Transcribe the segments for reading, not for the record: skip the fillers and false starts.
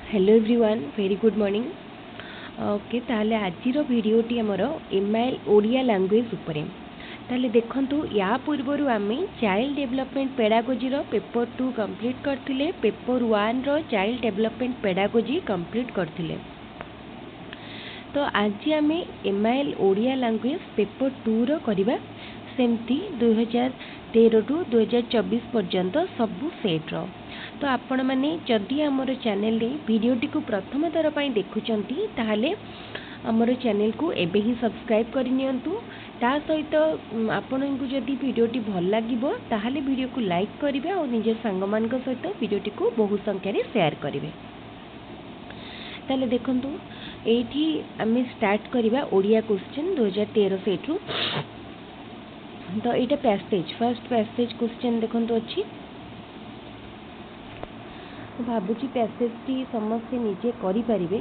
Hello everyone very good morning. Okay ताले आजिर भिडियोटी आमर MIL Odia language उपरे ताले देखंतु या पूर्वरु आमे चाइल्ड डेवलपमेंट पेडागोजी रो पेपर 2 कंप्लीट करथिले, पेपर 1 रो चाइल्ड डेवलपमेंट पेडागोजी कंप्लीट करथिले। तो आज आमे एमआईएल ओडिया लैंग्वेज पेपर 2 रो करिबा सेमती 2013 टू 2024 पर्यंत सबु सेट रो। तो आपण मैंने जदि आमर चैनल भिडियोटी को प्रथम थर पर देखुंती ताहले आमर चैनल को एबे ही सब्सक्राइब करनियंतु। ता सहित आपण को जदि भिडियोटी भल लागिबो ताहले वीडियो को लाइक करिवे और निज सांग मान सहित भिडियोटी को बहु संख्या रे शेयर करिवे। ताले देखंतु एठी आमे स्टार्ट करिबा ओडिया क्वेश्चन 2013 सेट रु। तो एटा पैसेज फर्स्ट पैसेज क्वेश्चन देखंतु अछि। भावुची पैसेज टी समस्ते निजे करि परिबे,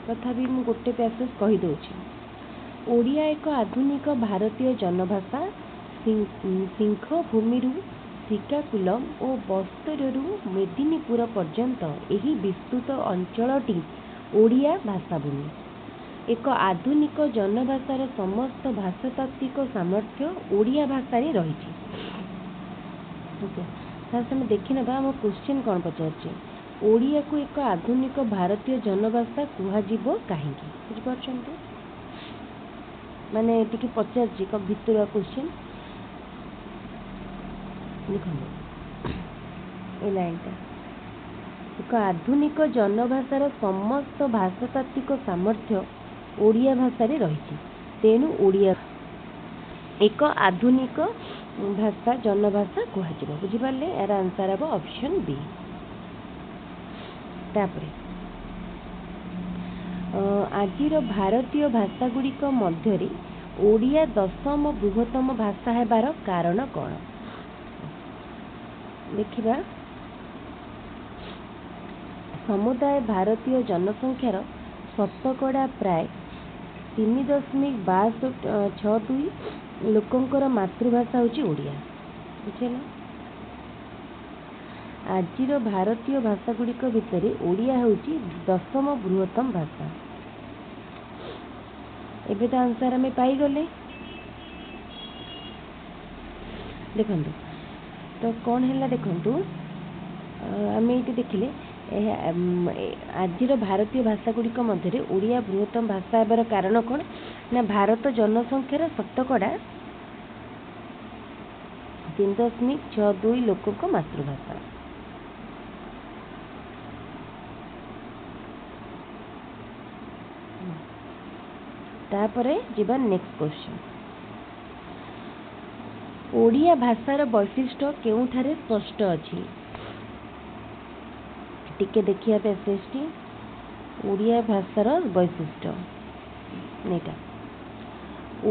तथापि मु गोटे पैसेज कहि दोछि। ओडिया एक आधुनिक भारतीय जनभाषा। सिंह भूमिरु श्रीकाकुलम और बस्तररु मेदिनीपुर पर्यंत एही विस्तृत अंचलटी ओडिया भाषाभूमि। एक आधुनिक जनभाषार समस्त भाषातात्विक सामर्थ्य ओडिया भाषा रे रहिछि। ओके तासे हम देखि नबा हम क्वेश्चन कोन पचारछि। ओडिया को एक आधुनिक भारतीय जनभाषा कुहाजिबो काहेकि बुझ परछंती माने टिके पचारछि क भितरा क्वेश्चन लिखो ए लाइनटा। एक आधुनिक जनभाषार समस्त भाषातात्विक सामर्थ्य ओडिया भाषा रे रहिछि, तेनु ओडिया एक आधुनिक भाषा जनभाषा कुहाजिबो। बुझि पाले एरा आंसर अब ऑप्शन बी। तापरे आजिर भारतीय भाषा गुड़िक मध्य ओडिया दशम बृहत्तम भाषा हेबार कारण कौन देखिबा। समुदाय भारतीय जनसंख्यार शतकड़ा प्राय 3.62 लोकंकर मातृभाषा होची ओडिया। बुझिला आजिर भारतीय भाषा गुड़िक भितर ओडिया होची दशम बृहत्तम भाषा। एबे तो आंसर हमें पाई गले। देखंतु तो कौन है देखंतु आम ये देखिले आजिर भारतीय भाषा गुड़िक मध्य ओडिया बृहत्तम भाषा हेबार कारण कौन ना भारत जनसंख्यार शतकड़ा 3.62 लोक मातृभाषा। तापरे जीवा नेक्स्ट क्वेश्चन। ओडिया भाषार वैशिष्ट्य केउठारे स्पष्ट अछि टिके देखिया पैसेजटी। ओडिया भाषार वैशिष्ट्य नेटा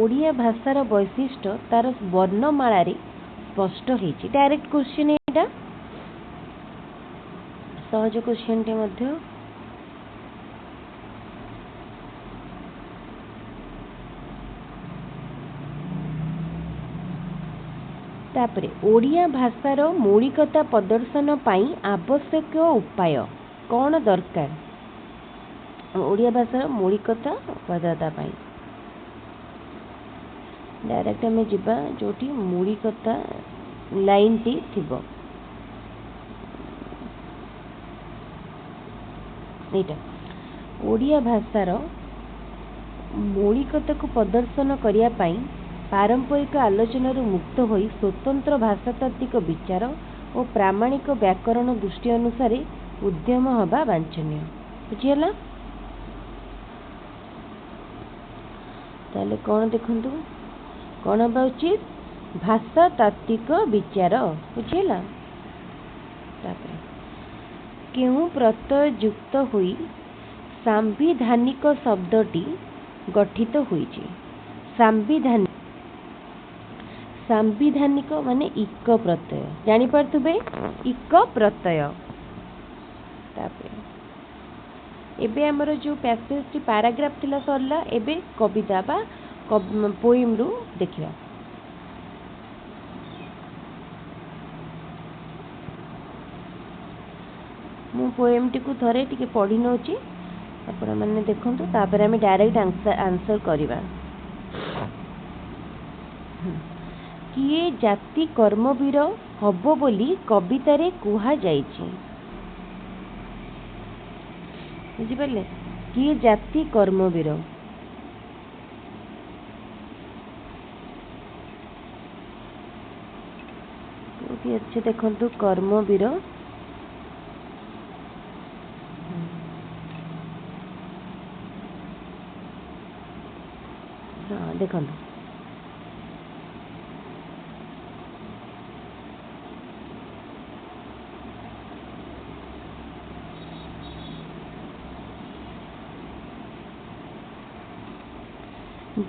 ओडिया भाषार वैशिष्ट्य तार वर्णमाला रे स्पष्ट हेछि। डायरेक्ट क्वेश्चन एटा सहज क्वेश्चन टे मध्य। तापरे ओडिया भाषार मौलिकता प्रदर्शन पाई आवश्यक उपाय कौन दरकार। ओडिया भाषार मौलिकता पदार्था पाई डायरेक्ट आम जीवा जोटी मौलिकता लाइन टी थिबो। एटा ओडिया भाषार मौलिकता को प्रदर्शन करिया पाई पारंपरिक आलोचना मुक्त होई स्वतंत्र भाषातात्विक विचार और प्रामाणिक व्याकरण दृष्टि अनुसार उद्यम हवा वांछनीय। बुझिला ताले कौन देखंतु कौन हवा उचित भाषातात्विक विचार। बुझिला तापरे केहू प्रत्यय युक्त होई सांविधानिक शब्दटी गठित होईची। सांविधानिक माने इक प्रत्यय जानी पारथुबे इक प्रत्यय। तापरे एबे हमर जो पैसेज टी पैराग्राफ थिला सरला एबे कविता बा पोएम रु देखिबा। मु पोएम टी को थरे टिके पढ़ी नौची आपण मैंने देखूँ तापर आम डायरेक्ट आंसर करवा। किए जाति कर्मवीर हब बोली कवितारे कुहा जाइछि। बुझिपारे किए जाति कर्मवीर अच्छे देखु कर्मवीर हाँ देखो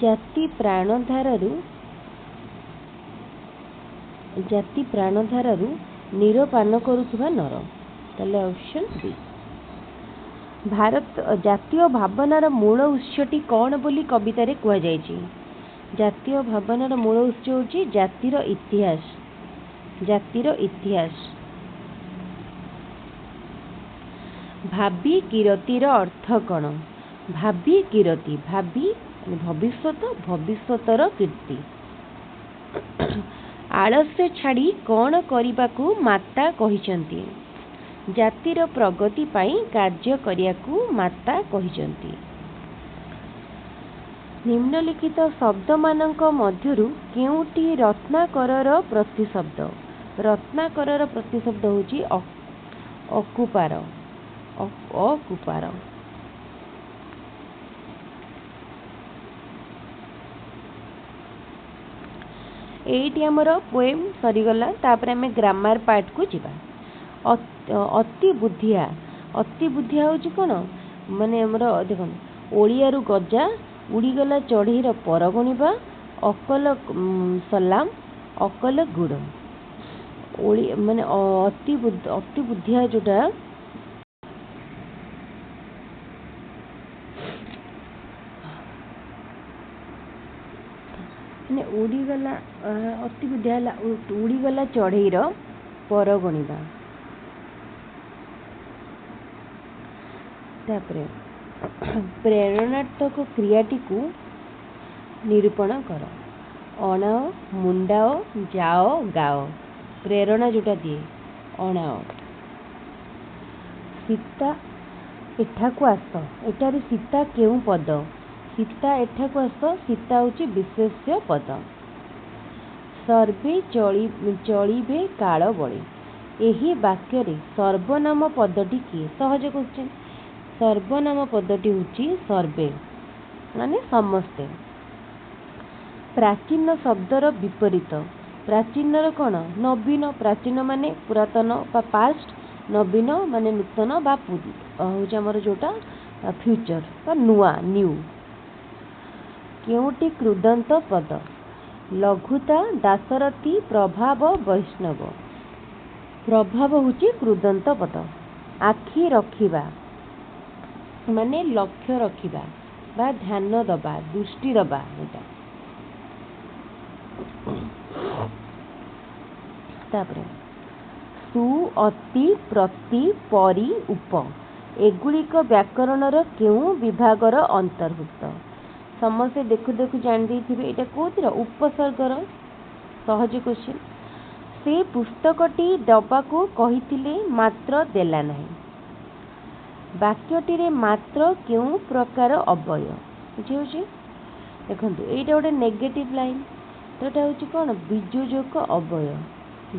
जाति प्राणधारु निरपान करुवा नर ताले ऑप्शन बी। भारत जातीय भावनार मूल उत्सटी कौन बोली कवितारे कुहा जायछि। जातीय भावनार मूल उत्स होछि जातिर इतिहास। जातिर इतिहास। भावी किरतीर अर्थ कौन। भावी किरती भावी भविष्यत भविष्यतर कीर्ति। आलस्य छाड़ी कौन करिबाकू माता कहिचंती। जातिर प्रगति पाई कार्य करियाकू माता कहिचंती। निम्नलिखित शब्द मानक मध्यरु केउटी रत्नाकरर प्रतिशब्द। रत्नाकरर प्रतिशब्द होची अकुपार। अकुपार। एटी आमर पोएम सरीगला तापर आम ग्रामर पार्ट को जीवा। अति बुद्धिया। अति बुद्धिया होची कौन माने हमर देखो ओडियारू गजा उड़ीगला चढ़ईर पर गणिबा अकल सलाम अकल गुड़ ओडी माने अति बुद्धिया जोटा उड़ीगला अति बुद्धिया उड़ीगला चढ़ईर पर गणिबा। तापरे प्रेरणात्मक क्रियाटी को निरूपण कर। अणाओ मुंडाओ जाओ गाओ प्रेरणा जोटा दिए अणाओ। सीता एठाकू आस एटारे सीता केउ पद। सीता एठाकू आस सीता होची विशेष्य पद। सर्वे चलिबे काल बळे एही वाक्य रे सर्वनाम पदटी किए। सहज क्वेश्चन। सर्वनाम पदटी होची सर्वे माने समस्ते। प्राचीन शब्दर विपरीत। प्राचीन कौन नवीन। प्राचीन माने पुरातन बा पास्ट नवीन माने नूतन बा हूँ आमर जोटा फ्यूचर बा नुआ न्यू। केउटी कृदंत पद। लघुता दासरथी प्रभाव वैष्णव। प्रभाव होची कृदंत पद। आखि रखिबा माने लक्ष्य रखिबा बा ध्यान दबा दृष्टि दबा एटा। तापरे सु अति प्रति परि उप एगुड़िक व्याकरणर केउ विभागर अंतर्भुक्त। समस्ते देखु देखु जान देथिबे एटा कोतिर उपसर्गर। सहज क्वेश्चन। से पुस्तकटी दबाको कहिथिले मात्र देला नहीं। वाक्यटी रे मात्र केउ प्रकार अवय बुझे। देखंतु एटा गोटे नेगेटिव लाइन तो एटा होची कोन वियोजक अवय।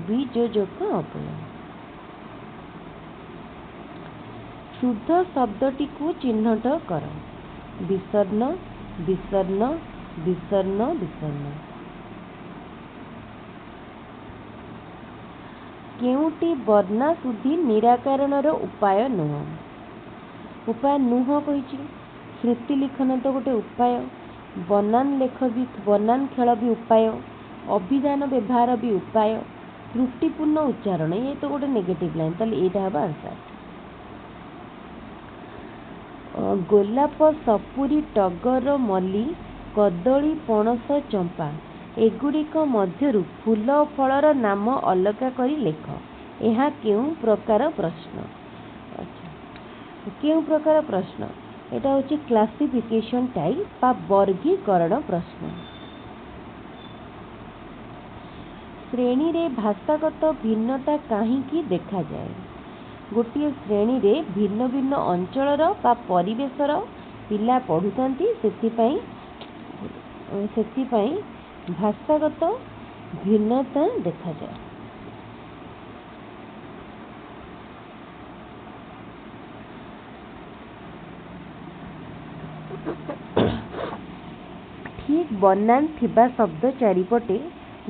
वियोजक अवय। शुद्ध शब्दटी को चिन्हट कर। विसर्ण विसर्ण विसर्ण विसर्ण। केउटी वर्णा शुद्धि निराकरणर उपाय नुह। उपाय नुह कहिछि। श्रुति लिखन तो गोटे उपाय। बनान लेख भी बनान खेल भी उपाय। अभिधान व्यवहार भी उपाय। त्रुटिपूर्ण उच्चारण ये तो गोटे नेगेटिव लाइन ताले एटा हबा आंसर। गोलाप सपुरी टगर मल्ली कदली पणस चंपा एगुड़िक मध्यरु फूल फलर नाम अलगा करी लेख। यह केउ प्रकार प्रश्न। केउं प्रकार प्रश्न एटा होची क्लासिफिकेशन टाइप बा वर्गीकरण प्रश्न। श्रेणी रे भाषागत भिन्नता काहींकी देखा जाए। गोटे श्रेणी रे भिन्न भिन्न अंचलर बा परिवेशर पिला पढ़ुचंती सेतिपई भाषागत भिन्नता देखा जाए। ठीक बनान थिबा शब्द चारिपटे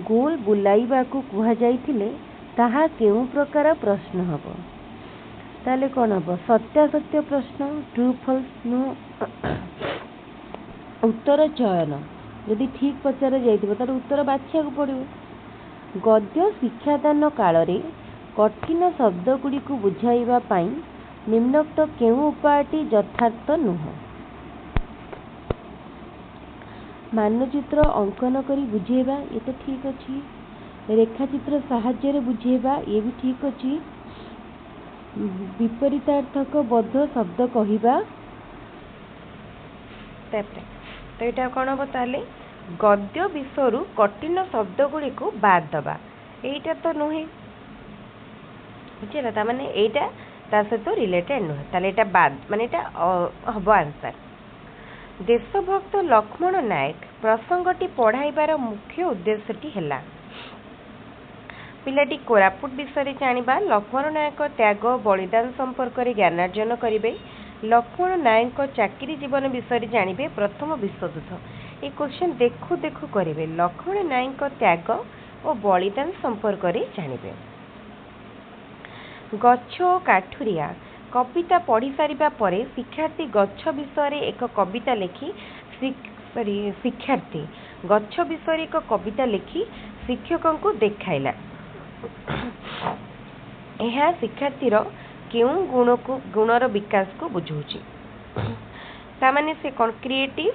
गोल बुलाइबा को कुहा जाइथिले ताहा केउं प्रकार प्रश्न हबो? ताले कोन हबो? सत्यासत्य प्रश्न, ट्रू फॉल्स नो उत्तर चयन। यदि ठीक पचार जाइथिबो तार उत्तर बाछिया को पड़िबो। गद्य शिक्षादान काल रे कठिन शब्द गुडी को बुझाइबा पई निम्नोक्त केउं उपायटी यथार्थ नुह? मानचित्र अंकन करी बुझेबा, ये तो ठीक अच्छी। रेखाचित्र साहाय्य बुझेबा, ये भी ठीक अच्छी। विपरीतार्थक बद्ध शब्द कहिबा, तो यहाँ कौन हम ताले गद्य विषय कठिन शब्द गुड़ी को बाद दबा, यहीटा तो नुहे बुझेगा। माने यहीटा ता सहित रिलेटेड नुहे, ताले एटा बाद माने एटा हम आंसर। देशभक्त लक्ष्मण नायक प्रसंगटी पढ़ाइबार मुख्य उद्देश्यटी है पिलाटी कोरापुट विषय जानिबा, लक्ष्मण नायक त्याग बलिदान संपर्क में ज्ञानार्जन करेंगे, लक्ष्मण नायक चाकरी जीवन विषय जानिबे, प्रथम विश्वयुद्ध। ये क्वेश्चन देखु देखु करेंगे, लक्ष्मण नायक त्याग और बलिदान संपर्क में जानिबे। गछ और काठुरिया कविता पढ़ी सारिबा परे शिक्षार्थी गछ विषय एक कविता लिखि शिक्षार्थी गछ विषय एक कविता लिखि शिक्षकों को देखाइला। यह शिक्षार्थीर केउं गुणर विकास को बुझाउछि? तामाने से कौन क्रिएटिव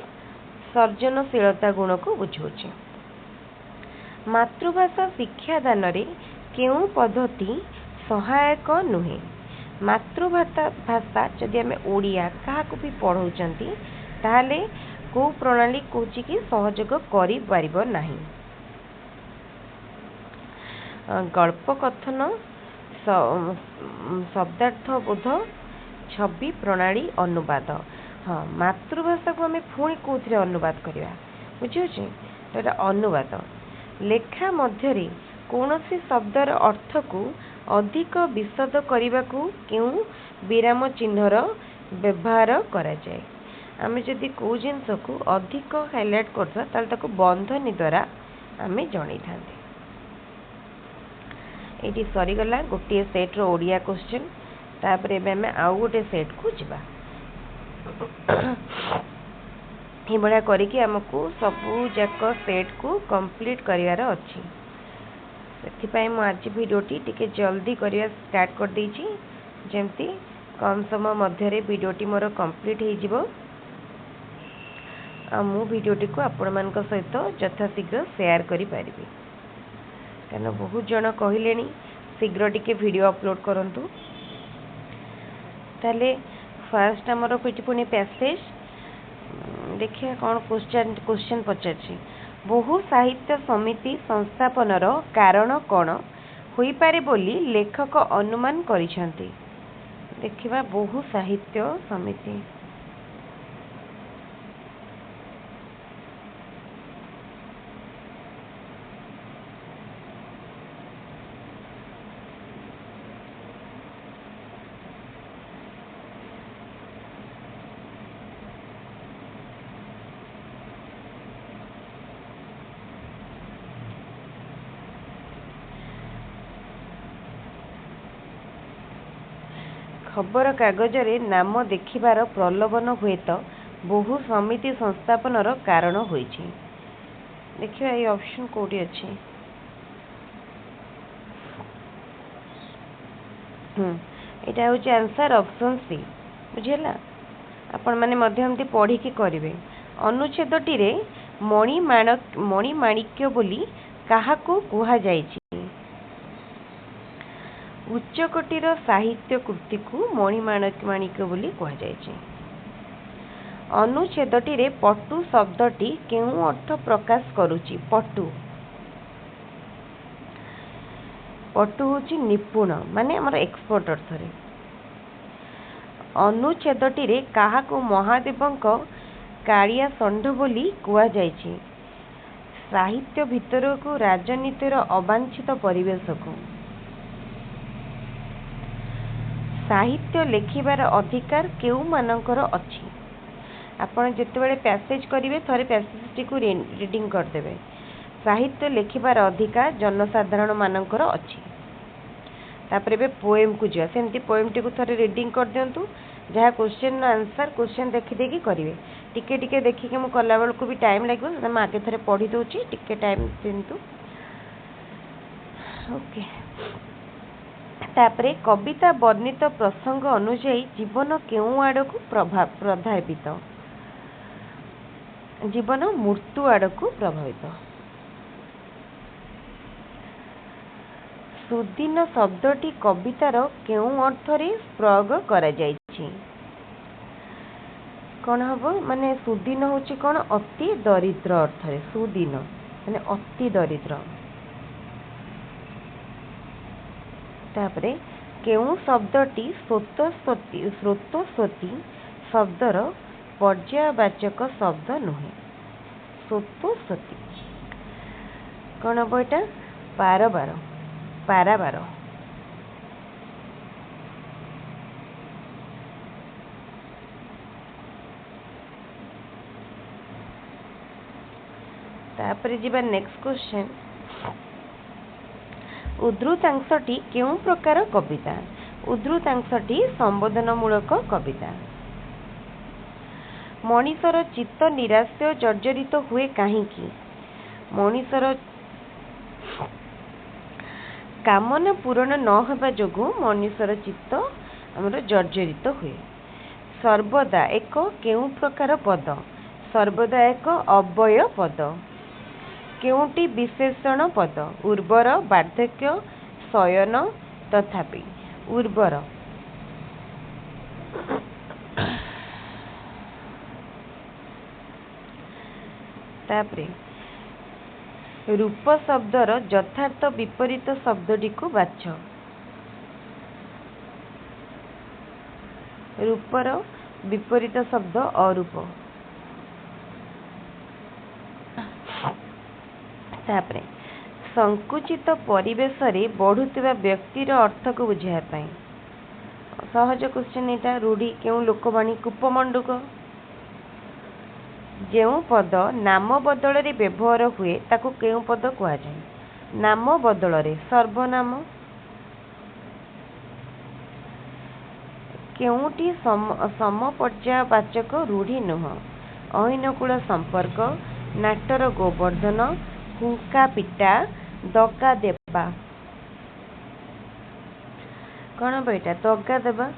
सर्जनशीलता गुण को बुझाउछि। मातृभाषा शिक्षादान रे केउं पद्धति सहायक नुहे? मातृभाषा जदि आम ओडिया क्या भी पढ़ाउछंती ताहले को प्रणाली कौची कि सहयोग करि परिबो नाही। गल्प कथन शब्दार्थ बोध छवि प्रणाली अनुवाद। हाँ, मातृभाषा को आम पुणी कौन अनुवाद करवा बुझे तो अनुवाद। लेखा मध्य कौनसी शब्दर अर्थ को अधिक विशद करने को क्यों विराम चिन्हर व्यवहार करा जाए? आम जदि कौ जिनस को अधिक हाइलाइट कर बंधनी द्वारा आम जन था। ये सरीगला गोटे सेट्र ओडिया क्वेश्चन, तापर आम आउ गोटे सेट को जीवा। ये भाया करके आमको सबू जाक सेट को कंप्लीट करार अच्छी। से आज भिडटी टिके जल्दी करवा स्टार्ट कर देछि, जेमती कम समय मध्य भिडटी मोर कंप्लीट हो मु भिडटी को आपण मान सहित यथाशीघ्र शेयर करि परिबी। कारण बहुत जन कहले शीघ्र टिके वीडियो अपलोड करंतु। ताले फर्स्ट आमर पुणी पैसेज देखिए कौन क्वेश्चन पचार। बहु साहित्य समिति संस्थापनर कारण कौन होई पारे बोली लेखक अनुमान करिसेंती? देखिबा बहु साहित्य समिति खबर कागज रे नाम देखिबार प्रलोभन हुए तो बहु समिति संस्थापनर कारण होइछि। देखिए ये ऑप्शन कोडी अछि। एटा होछि आंसर ऑप्शन सी बुझिला। आपण माने मध्यम पढ़ी की करिवे। अनुच्छेदटी रे मणिमाणिक्य बोली काहाको कुहा जाइछि? उच्चकोटीर साहित्य कृति को मणिमाणिक्य बोली कहुଯାଇଛି। अनुच्छेदटी रे पटु शब्दटी केउं अर्थ प्रकाश करुछि? पटु पटु होछि निपुण माने हमर एक्सपर्ट अर्थ रे। अनुच्छेदटी रे काहाकू महादेवंक कालिया षंढ बोली कुआ जायछि? साहित्य भितर को राजनीतिर अवांछित परिवेश को। साहित्य लेखिबार अधिकार केउ मानकर अछि? आपण जेतेबेले पैसेज करिवे थरे पैसेज को रीडिंग कर देबे। साहित्य लेखिबार अधिकार जनसाधारण मानकर अछि। तापरे बे पोएम को जिया सेमती पोएम टी को थरे रीडिंग कर दियंतु। जहाँ क्वेश्चन आंसर क्वेश्चन देखि देखि करिवे। टिके टिके देखि के मु कला बेल को भी टाइम लागो त म आगे थरे पढी दोची टिके टाइम दियंतु। ओके तापरे कविता वर्णित प्रसंग अनुसार जीवन केउं आड़ को प्रभावित? जीवन मृत्यु आड़ को प्रभावित। सुदीन शब्दटी कवितार केउं अर्थरे प्रयोग करा जायछि? कौन हबो माने सुदीन होछि कौन? अति दरिद्र अर्थरे सुदीन माने अति दरिद्र। तापरे केउं शब्दटी स्रोतस्वती शब्दर पर्यायवाचक शब्द नुहे? स्रोतस्वती कौन हबो एटा? पारावार पारावार। तापरे जिबा नेक्स्ट क्वेश्चन। उद्धृतांशटी केउं प्रकार कविता? उद्धृतांशटी संबोधनमूलक कविता। मनीषर चित्त निराश्य जर्जरित हुए काहींकि? मनीषर कामना पूरण न होबा जोगु मनीषर चित्त हमर जर्जरित हुए। सर्वदा एक केउं प्रकार पद? सर्वदा एक अव्यय पद। केउंटी विशेषण पद? उर्वर, वार्धक्य, शयन, तथापि। उर्वर। तापरे रूप शब्दर यथार्थ विपरीत शब्दटी को बाछ। रूपर विपरीत शब्द अरूप। तापरे संकुचित परिवेश रे बढ़ुतिबा व्यक्तिर अर्थ को बुझाया पाई। सहज क्वेश्चन एटा। रूढ़ी केउं लोकवाणी? कूपमंडूक। जेउं पद नाम बदल रे व्यवहार हुए ताको केउं पद कुआ जाय? नाम बदल रे सर्वनाम। केउंटी समपर्यायवाचक रूढ़ी नुह? अहिनकूल संपर्क, नाटर गोवर्धन, हुंका पिटा, दगा देवा। कौन बेटा? दगा देवा।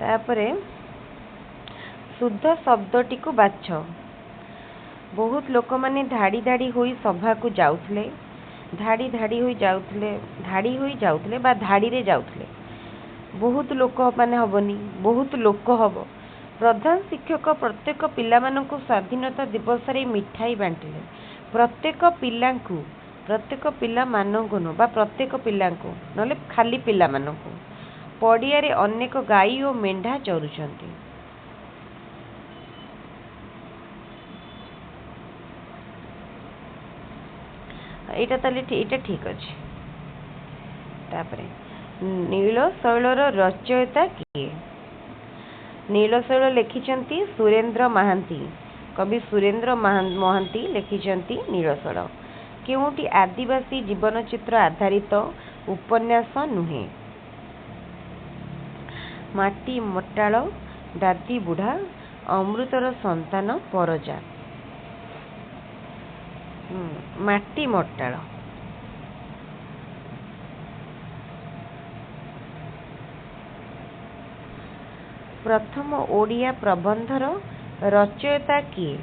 तापरे शुद्ध शब्दटी को बाछ। बहुत लोक माने धाड़ी धाड़ी होई सभा को जाउथले। धाड़ी धाड़ी होई जाउथले बा धाड़ी रे जाउथले। बहुत लोक माने हबनी, बहुत लोक हब। प्रधान शिक्षक प्रत्येक पिला मानकु स्वाधीनता दिवस रे मिठाई बांटिले। प्रत्येक पिला मानकु न बा प्रत्येक पिला को नले खाली पिला मानकु पड़िया रे अनेक गाई और मेंढा चरुछंती। एटा ताले एटा ठीक अछि। तापरे नील शैलर रचयिता किए? नील शैल लिखिछंती सुरेंद्र महांती। कवि सुरेंद्र महांती लिखिछंती नील शैल। केउंटी आदिवासी जीवन चित्र आधारित उपन्यास नुहे? माटी मट्टाळ, दादी बुढ़ा, अमृतर संतान, परजा। माटी मट्टाळ। प्रथम ओडिया प्रबंधर रचयिता किए?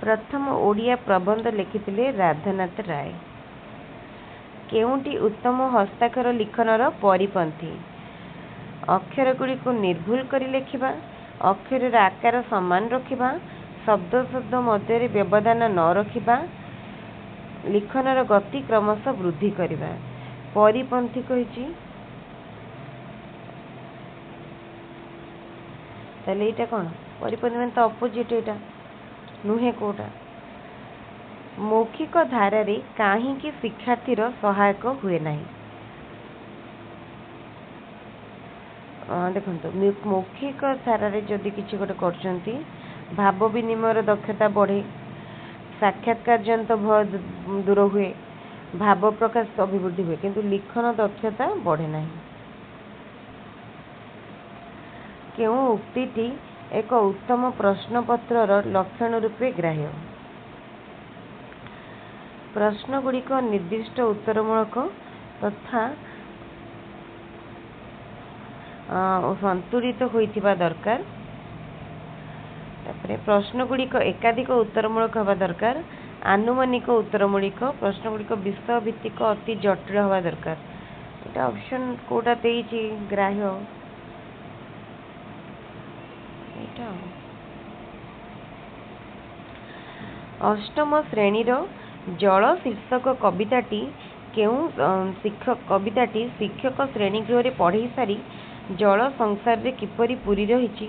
प्रथम ओडिया प्रबंध लिखिथिले राधानाथ राय। केउंटी उत्तम हस्ताक्षर लिखनर परिपंथी अक्षर गुड़ी को निर्भुल कर लिखा अक्षर आकार समान रखा शब्द शब्द मध्य व्यवधान न रखा लिखनर गति क्रमशः वृद्धि करवा परिपंथी कही ताले एटा कौन परिपंथी मान तो अपोजिट एटा नुहे कोटा मौखिक धारा रे काहे कि शिक्षार्थीर सहायक हुए नहीं देखो मौखिक धारा रे जदि किसी गोटे करचंती भाव विनिमय दक्षता बढ़े साक्षात्कार जंत भय दूर हुए भाव प्रकाश अभिवृद्धि हुए किंतु लिखन दक्षता बढ़े नहीं केउ उक्तिटी एक उत्तम प्रश्नपत्रर लक्षण रूपे ग्राह्य प्रश्न गुड़िक निर्दिष्ट उत्तरमूलक तथा संतुलित होइथिबा दरकार प्रश्न गुड़िक एकाधिक उत्तरमूलक हवा दरकार आनुमानिक उत्तरमूलिक प्रश्न गुड़िक विषय भित्तिक अति जटिल हवा दरकार एटा ऑप्शन कोटा देइछि ग्राह्य अष्टम श्रेणी जल शीर्षक कविताटी शिक्षक श्रेणी गृह रे पढ़ई सारी जल संसार रे किपरि पूरी रही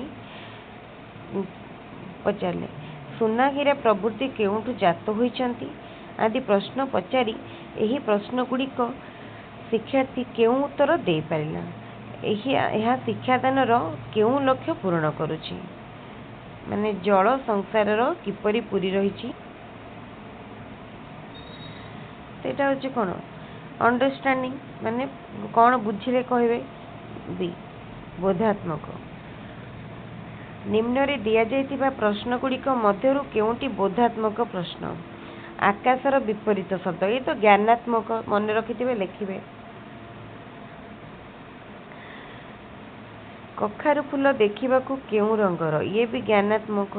पचारे सुनाहीरा प्रवृत्ति केउठु जात होइचंती आदि प्रश्न पचारि एही प्रश्न गुड़िक शिक्षार्थी केउ उत्तर दे पारिला यह शिक्षादान केउ लक्ष्य पूर्ण करुछि माने जल संसार किपरि पूरी रही सेटा होछि कोन अंडरस्टैंडिंग माने कौन बुझिले कहबे बी बोधात्मक निम्न रे दिया जाइतिबा प्रश्न गुड़िक मध्यरु केउंटी बोधात्मक प्रश्न आकाशर विपरीत शब्द ये तो ज्ञानात्मक मन रखिथिबे लिखिबे कखारु फूल देखिबाकू केउ रंगर ये भी ज्ञानात्मक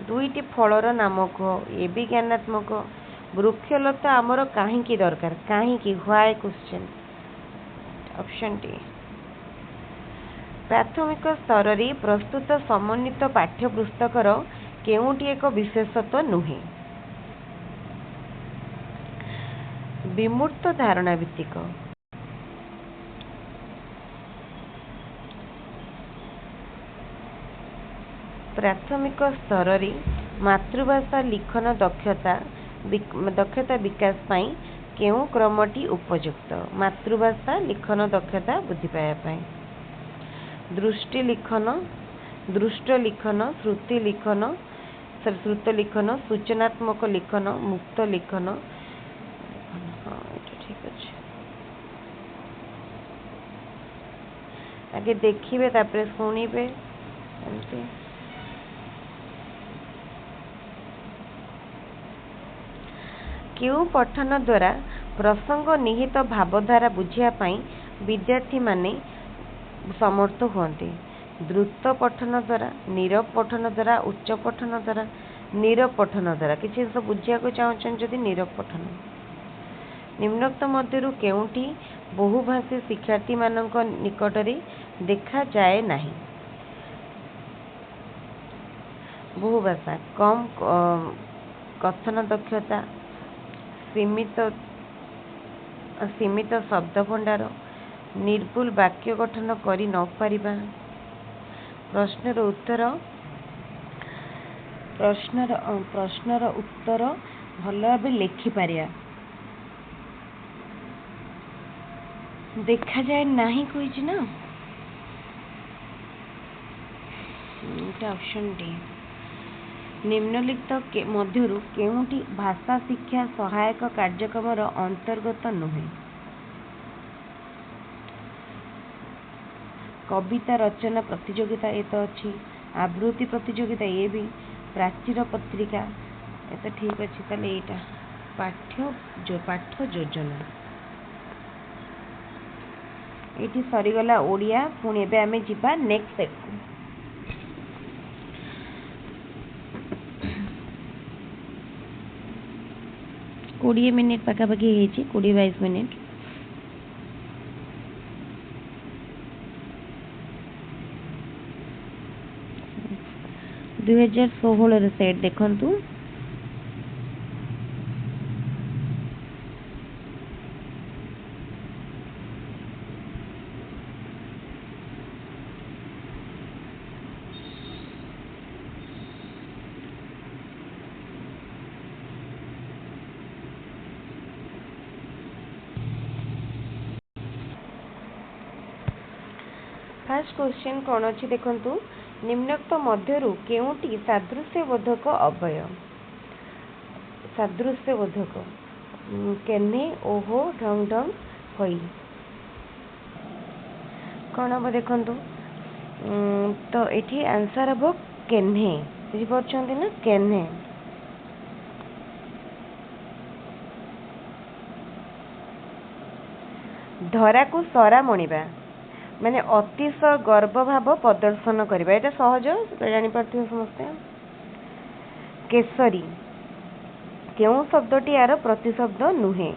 दुईटी फलर नाम कह ये भी ज्ञानात्मक वृक्षलता आमर काहींकी दरकार काहींकी व्हाई क्वेश्चन ऑप्शन टी प्राथमिक स्तर रे प्रस्तुत समन्वित पाठ्यपुस्तकर केउंटी एक विशेषत्व नुहे विमूर्त धारणा भित्तिक प्राथमिक स्तर रे मातृभाषा लिखन दक्षता विकास पाई केउ क्रमटी उपयुक्त मातृभाषा लिखन दक्षता वृद्धि पाया पाई दृष्टि लिखन दृष्ट लिखन श्रुति लिखन श्रुत लिखन सूचनात्मक लिखन मुक्त लिखन हाँ ठीक अच्छे आगे देखिए तापर शुणिबे एमती केउ पठन द्वारा प्रसंग निहित भावधारा बुझिया पाई विद्यार्थी माने समर्थ हुअन्ति द्रुत पठन द्वारा नीरव पठन द्वारा उच्च पठन द्वारा नीरव पठन द्वारा किसी सब बुझिया को चाहछन जदि नीरव पठन निम्नोक्त मध्यरु केउंटी बहुभाषी शिक्षार्थी मानक निकटरे देखा जाए नहीं बहुभाषा कम कथन दक्षता सीमित शब्द भंडार निर्भुल वाक्य गठन करि न पारिबा प्रश्नर उत्तर भल भाव लिखि पारिया देखा जाए नहीं कही ना ऑप्शन डी निम्नलिखित मध्यरु केउंटी भाषा शिक्षा सहायक कार्यक्रमर अंतर्गत नुहे कविता रचना प्रतियोगिता ये तो अच्छी आवृत्ति प्रतियोगिता ये भी प्राचीर पत्रिका ये तो ठीक अच्छे ताले एटा पाठ योजना ये सरीगला ओडिया पुणी एबे आमे जिबा नेक्स्ट सेट को 20 मिनिट पाखापाखि 20-22 मिनिट 2016 सेट देखंतु। फर्स्ट क्वेश्चन कौन अच्छी देखंतु, निम्नोक्त मध्यरु केउंटी सादृश्यबोधक अव्यय? सादृश्यबोधक केन्हे, ओहो, ढंग ढंग, होई। कौन हम देखंतु, तो एठी आंसर हम केन्हे, बुझी पारछंती ना, केन्हे। धरा को सरा मणिबा माने अतिशय गर्व भाव प्रदर्शन करबा, एटा सहज जानि पारथिबे समस्ते। केसरी केउ शब्दटी यार प्रतिशब्द नुहे,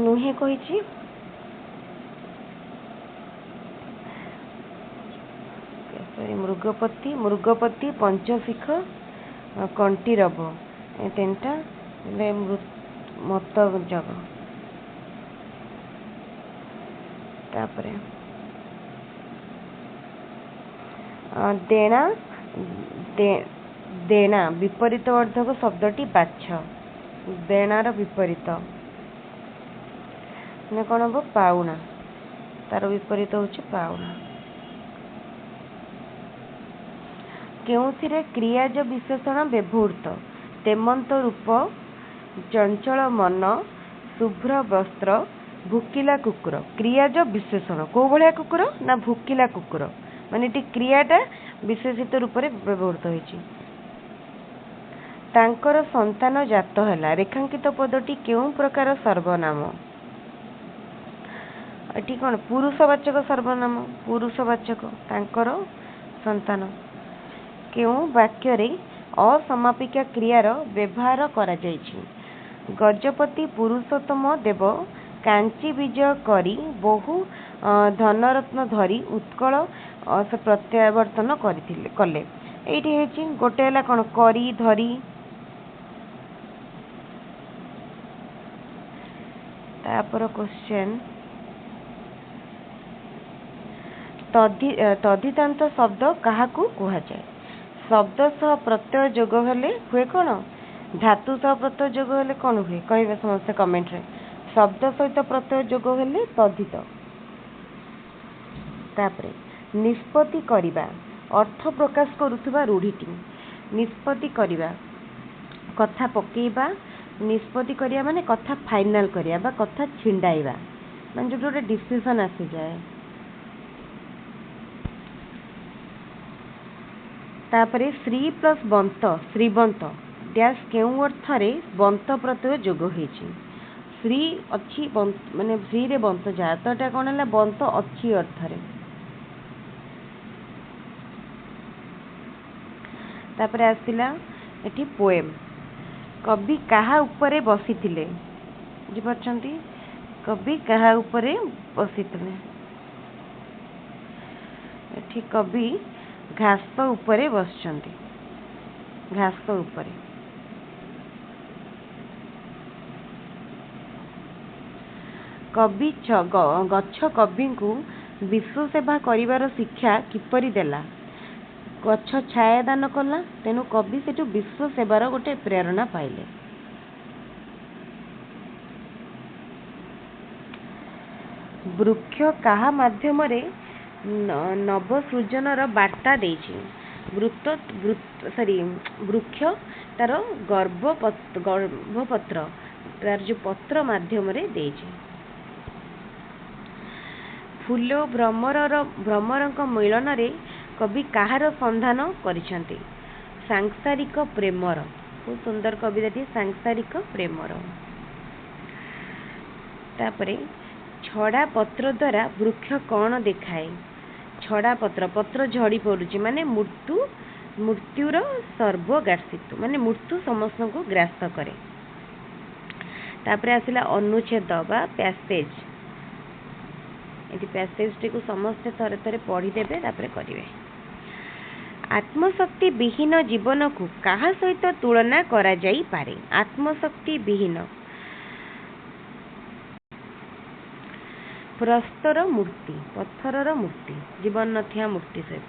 नुहे कहिछि। केसरी मृगपति, मृगपति पंचशिख कंटीरब, ए तीनटा मत जग। तापरे देना, देना विपरीत अर्थक शब्दटी बाछ, देणार विपरीत ने कौन हम, पाउना, तार विपरीत होछि पाउना। केउथिरे क्रियाज विशेषण व्यवहृत, तेमंत रूप, चंचल मन, शुभ्र वस्त्र, भुकिला कुकुर। क्रियाज विशेषण को भलिया कुकुर ना भुकिला कुकुर, माने टी क्रियाटा विशेषित रूप में व्यवहृत होइछि। तांकर संतान जात हैला, रेखांकित पदटी केउ प्रकार सर्वनाम? एटी कोन पुरुषवाचक सर्वनाम, पुरुषवाचक, तांकर संतान। केउ वाक्य रे असमापिका क्रियार व्यवहार करा जाइछि? गजपति पुरुषोत्तम देव कांची विजय करी बहु धनरत्न धरी उत्कल से प्रत्यावर्तन कले। एठी हेछि गोटे हला कोन, करी, धरी। तापर क्वेश्चन, तद्धितांत शब्द काहाकू कुहा जाय? शब्द सह प्रत्यय जोग हेले हुए कोन, धातु सह प्रत्यय जोग हेले कोन हुए, कहबे समस्त कमेंट रे। शब्द सहित प्रत्यय जोग हेले तद्धित। तापरे निष्पत्ति करिबा अर्थ प्रकाश करुथुबा रूढ़ीटी। निष्पत्ति करिबा कथा पकेइबा, निष्पत्ति करिया माने कथा फाइनल करिया बा कथा छिंडाइबा, माने जो डिसीजन आसी जाए। तापरे श्री प्लस बंत, श्रीबंत डैश केउ अर्थरे बंत प्रत्यय जोग होइछि? श्री अच्छी माने श्री रे बंत जा, तो एटा कोन हला, बंत अच्छी अर्थरे। तापरे आसिला एठी पोएम, कवि काहा उपरे बसिथिले? बुझी पारछंती, कवि काहा उपरे बसिथिले? एठी कवि घास उपरे बसचंती, घास उपरे। कवि गच्छ कवि को विश्व सेवा करिवार शिक्षा किपरि देला? गच्छ छाया दान कला, तेणु कवि सेठु विश्व सेवार गोटे प्रेरणा पाइले। वृक्ष काहा माध्यम रे नव सृजनर वार्ता देछि? वृक्ष तार गर्भपत्र तार जो पत्र माध्यम रे देछि। फूल भ्रमरक मिलन रे कवि काहार संधान करिसंती? सांसारिक प्रेमर। बहुत सुंदर कविताटी, सांसारिक प्रेमर। तापरे छड़ा पत्र द्वारा वृक्ष कौन देखाए? छड़ा पत्र, पत्र झड़ी पड़ुची माने मृत्युर सर्वग्रासित्व, माने मृत्यु समस्त को ग्रास करे। तापरे आसिला अनुच्छेद बा पैसेज। ये पैसेज टी को समस्त थरे थरे पढ़ी देबे, तापरे करिवे। आत्मशक्ति विहीन जीवन को कहा सहित तुलना करा जाई पारे? आत्मशक्ति विहीन प्रस्तर मूर्ति, पत्थरर मूर्ति, जीवन नथिया मूर्ति सहित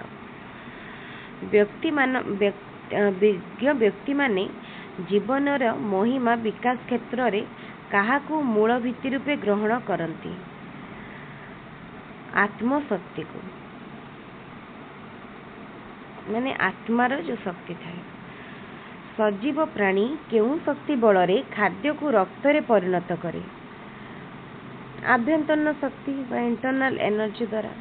विज्ञ व्यक्ति माने जीवनर महिमा विकास क्षेत्र रे काहाकू मूल भित्ति रूपे ग्रहण करती? आत्मशक्ति को, माने आत्मार जो शक्ति थाए। सजीव प्राणी केउं शक्ति बल रे खाद्य को रक्त रे परिणत करे? आभ्यंतरण शक्ति बा इंटरनल एनर्जी द्वारा।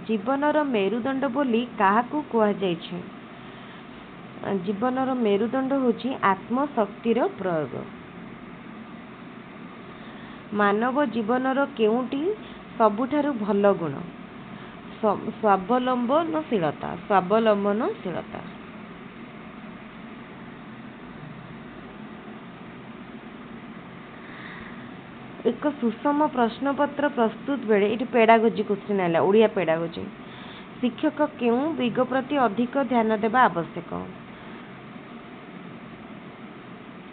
जीवनर मेरुदंड बोली काहाकू कुआ जाय छे? जीवनर मेरुदंड होची आत्मशक्तिर प्रयोग। मानव जीवनर केउंटी सबुठारु भल गुण? स्वावलंबनशीलता। स्वावलंबनशीलता। एक सुषम प्रश्नपत्र प्रस्तुत बेले ये पेडागोजी क्वेश्चन आला, ओडिया पेडागोजी। शिक्षक केउं दिग प्रति अधिक ध्यान देवा आवश्यक?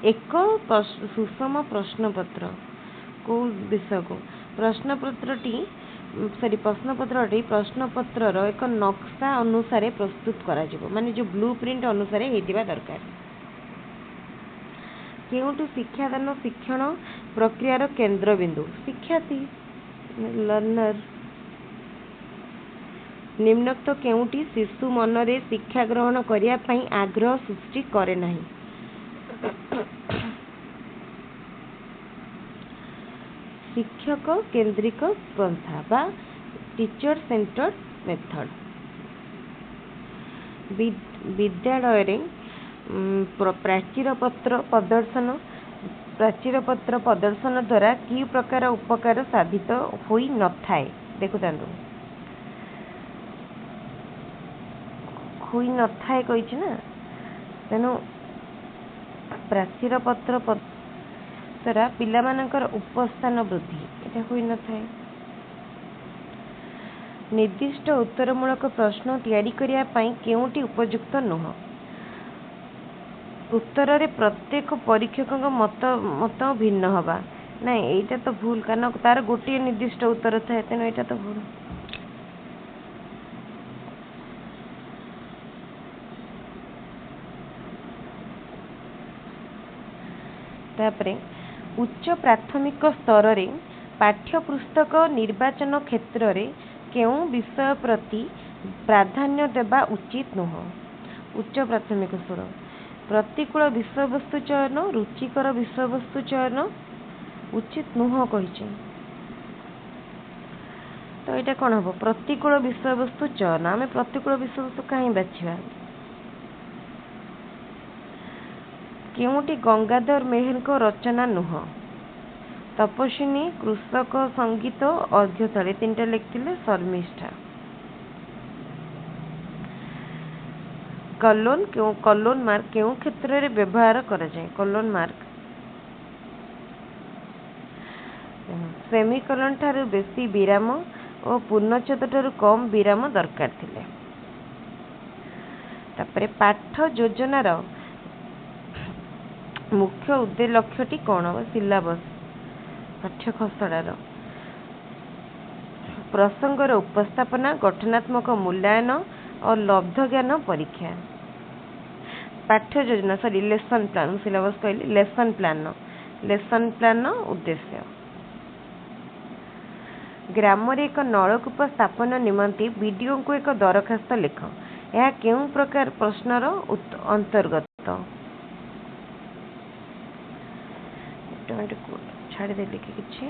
एक सुषम प्रश्नपत्र को विषय को प्रश्नपत्र एक नक्शा अनुसार प्रस्तुत करा जिवो, माने जो ब्लू प्रिंट अनुसार हेतिबा दरकार। केउंटू शिक्षादान शिक्षण प्रक्रियार केंद्र बिंदु? शिक्षार्थी, लर्नर। निम्नोक्त केउंटी शिशु मनरे शिक्षा ग्रहण करिया पई आग्रह सृष्टि करे नाही? शिक्षक केंद्रिक पंथा बा टीचर सेंटर्ड मेथड। विद्यालय रे प्राचीर पत्र प्रदर्शन द्वारा कि प्रकार उपकार साधित होई न थाए? देखु तांदो होई न थाए कहिछि ना, तेनु प्राचीर पत्र द्वारा पिलामानकर उपस्थान वृद्धि एटा होई न थाए। निर्दिष्ट उत्तरमूलक प्रश्न तैयारी करिया पई केउंटी उपयुक्त नुह? उत्तर रे प्रत्येक परीक्षक मत भिन्न हवा? नहीं, एटा तो भूल, कारण तार गोटे निर्दिष्ट उत्तर थाए, तेनु एटा तो भूल। तापरे उच्च प्राथमिक स्तर रे पाठ्यपुस्तक निर्वाचन क्षेत्र रे केउं विषय प्रति प्राधान्य देवा उचित नुह? उच्च प्राथमिक स्तर प्रतिकूल विषयवस्तु चयन, रुचिकर विषयवस्तु चयन उचित नुह कहिছে। तो यहाँ कौन हम? प्रतिकूल विषयवस्तु चयन। आम प्रतिकूल विषयवस्तु कहीं बाछा? केउंटी गंगाधर मेहेर को रचना नुह? तपस्विनी, कृषक संगीत, अर्घ्यथली, तीनटा लिखिले शर्मिष्ठा। कलोन मार्क केउं क्षेत्र रे व्यवहार करा जाए? कलोन मार्क सेमिकोलन ठारू बेसी विराम और पूर्णच्छेद ठारू कम विराम दरकार थिले। तापरे पाठ योजनार मुख्य उद्देश्य लक्ष्यटी कौन? सिलेबस पाठ्य खसड़ार प्रसंगर उपस्थापना, गठनात्मक मूल्यांकन और लब्ध ज्ञान परीक्षा। पाठ्य योजना लेसन प्लान, सिलेबस कहली लेसन प्लान उद्देश्य। ग्राम रे एक नलकूप स्थापन निमंते वीडियो को एक दरखास्त लिख। यह केउं प्रकार प्रश्नर अंतर्गत? छाड़ी देली कि किछि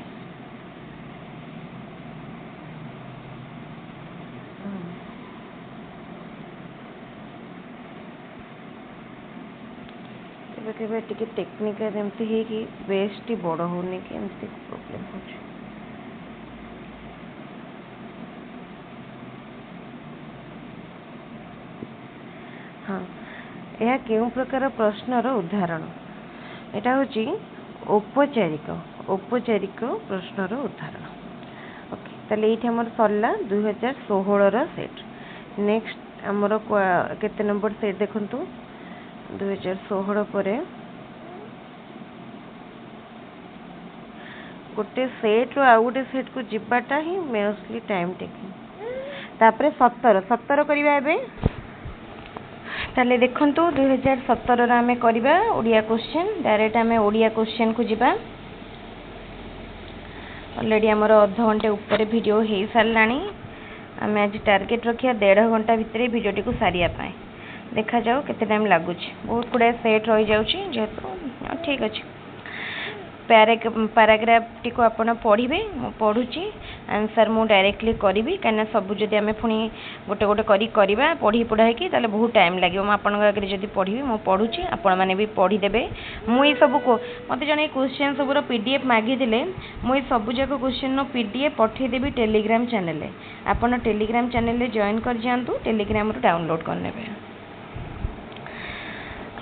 केबे टिके टेक्निकल एमती है कि वेस्ट बड़ होने कि एमती प्रॉब्लम हो। हाँ, यह केउं प्रकार प्रश्नर उदाहरण? एटा होची औपचारिक प्रश्नर उदाहरण। ओके, ताले ये आमर सरला 2016 सेट। नेक्स्ट आमर केते नंबर सेट देखंतु 2016 पर गोटे सेट रो आ गोटे सेट को जिबाटा ही मोस्टली टाइम टेकिंग। तापरे 17 करबा एबे ताले देखंतु 2017 रा हमें करबा ओडिया क्वेश्चन। डायरेक्ट हमें ओडिया क्वेश्चन को जिबा। ऑलरेडी आमर अध घंटे ऊपर वीडियो हो साराणी। आम आज टार्गेट रखिया 1.5 घंटा भितर वीडियोटी को सारिया पाए। देखा जाओ केते टाइम लगुच। बहुत गुड़ाए सेट रही जाउची जेहेतु ठीक अच्छे। पैराग्राफ टी को आपण पढ़े पढ़ुची आंसर मु डायरेक्टली करी कहीं सब जदि आम पुणी गोटे गोटे करवा पढ़ी पढ़ाई ताले बहुत टाइम लगे। मुझे जब पढ़ी मु पढ़ुची आपण मैंने भी पढ़ीदेवे। मुझे सब को मत जन क्वेश्चन सबूर पीडीएफ मागिदे मुझे सब जाक क्वेश्चन पीडीएफ पठेदेवी टेलीग्राम चैनल। आपड़ टेलीग्राम चैनल जॉइन कर जातु टेलीग्राम डाउनलोड करने।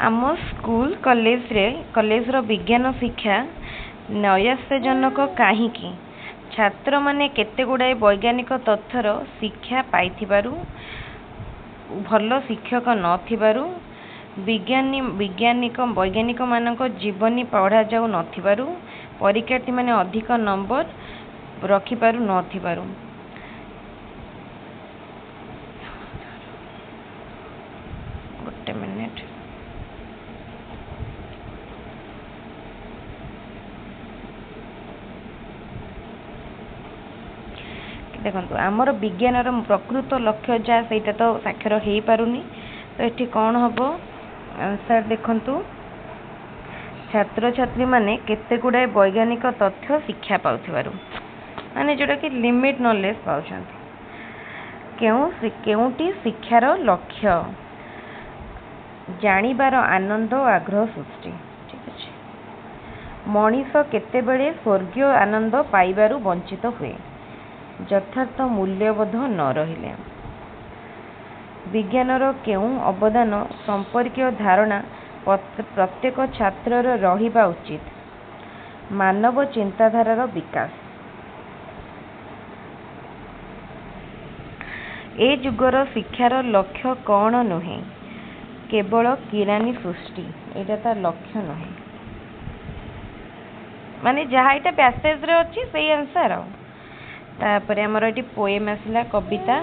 आम स्कूल कॉलेज विज्ञान शिक्षा नैराश्यजनक कहीं छात्र माने केते गुड़ाए वैज्ञानिक तथ्यर शिक्षा पाइथिबारु भल शिक्षक नथिबारु वैज्ञानिक मानक जीवनी पढ़ा जाऊ नथिबारु परीक्षार्थी माने अधिक नंबर रखिपारु नथिबारु गोटे मिनिट देखो आमर विज्ञान प्रकृत लक्ष्य जहाँ से तो साक्षर हो पारुनी। तो ये कौन हम आंसर देखु छात्र छात्री माने केते गुड़ाए वैज्ञानिक तथ्य शिक्षा पाउथिबारु माने जोटा कि लिमिट नॉलेज पाउछंती। केउटी शिक्षार लक्ष्य जानिबार आनंद और आग्रह सृष्टि। ठीक अच्छे। मनीष केतेबेले स्वर्गीय आनंद पाइबारु वंचित हुए यथार्थ मूल्यबोध न रहिले। विज्ञानर केउं अवदान संपर्कीय धारणा प्रत्येक छात्रर रहिबा उचित। मानव चिंताधारार विकास ए जुगर शिक्षार लक्ष्य कौन नुहे केवल किरानी सृष्टि एटा तार लक्ष्य नुहे माने जहाँ यहाँ पैसेज रे अच्छी से आंसर। तापर आमर ये पोएम आसला कविता।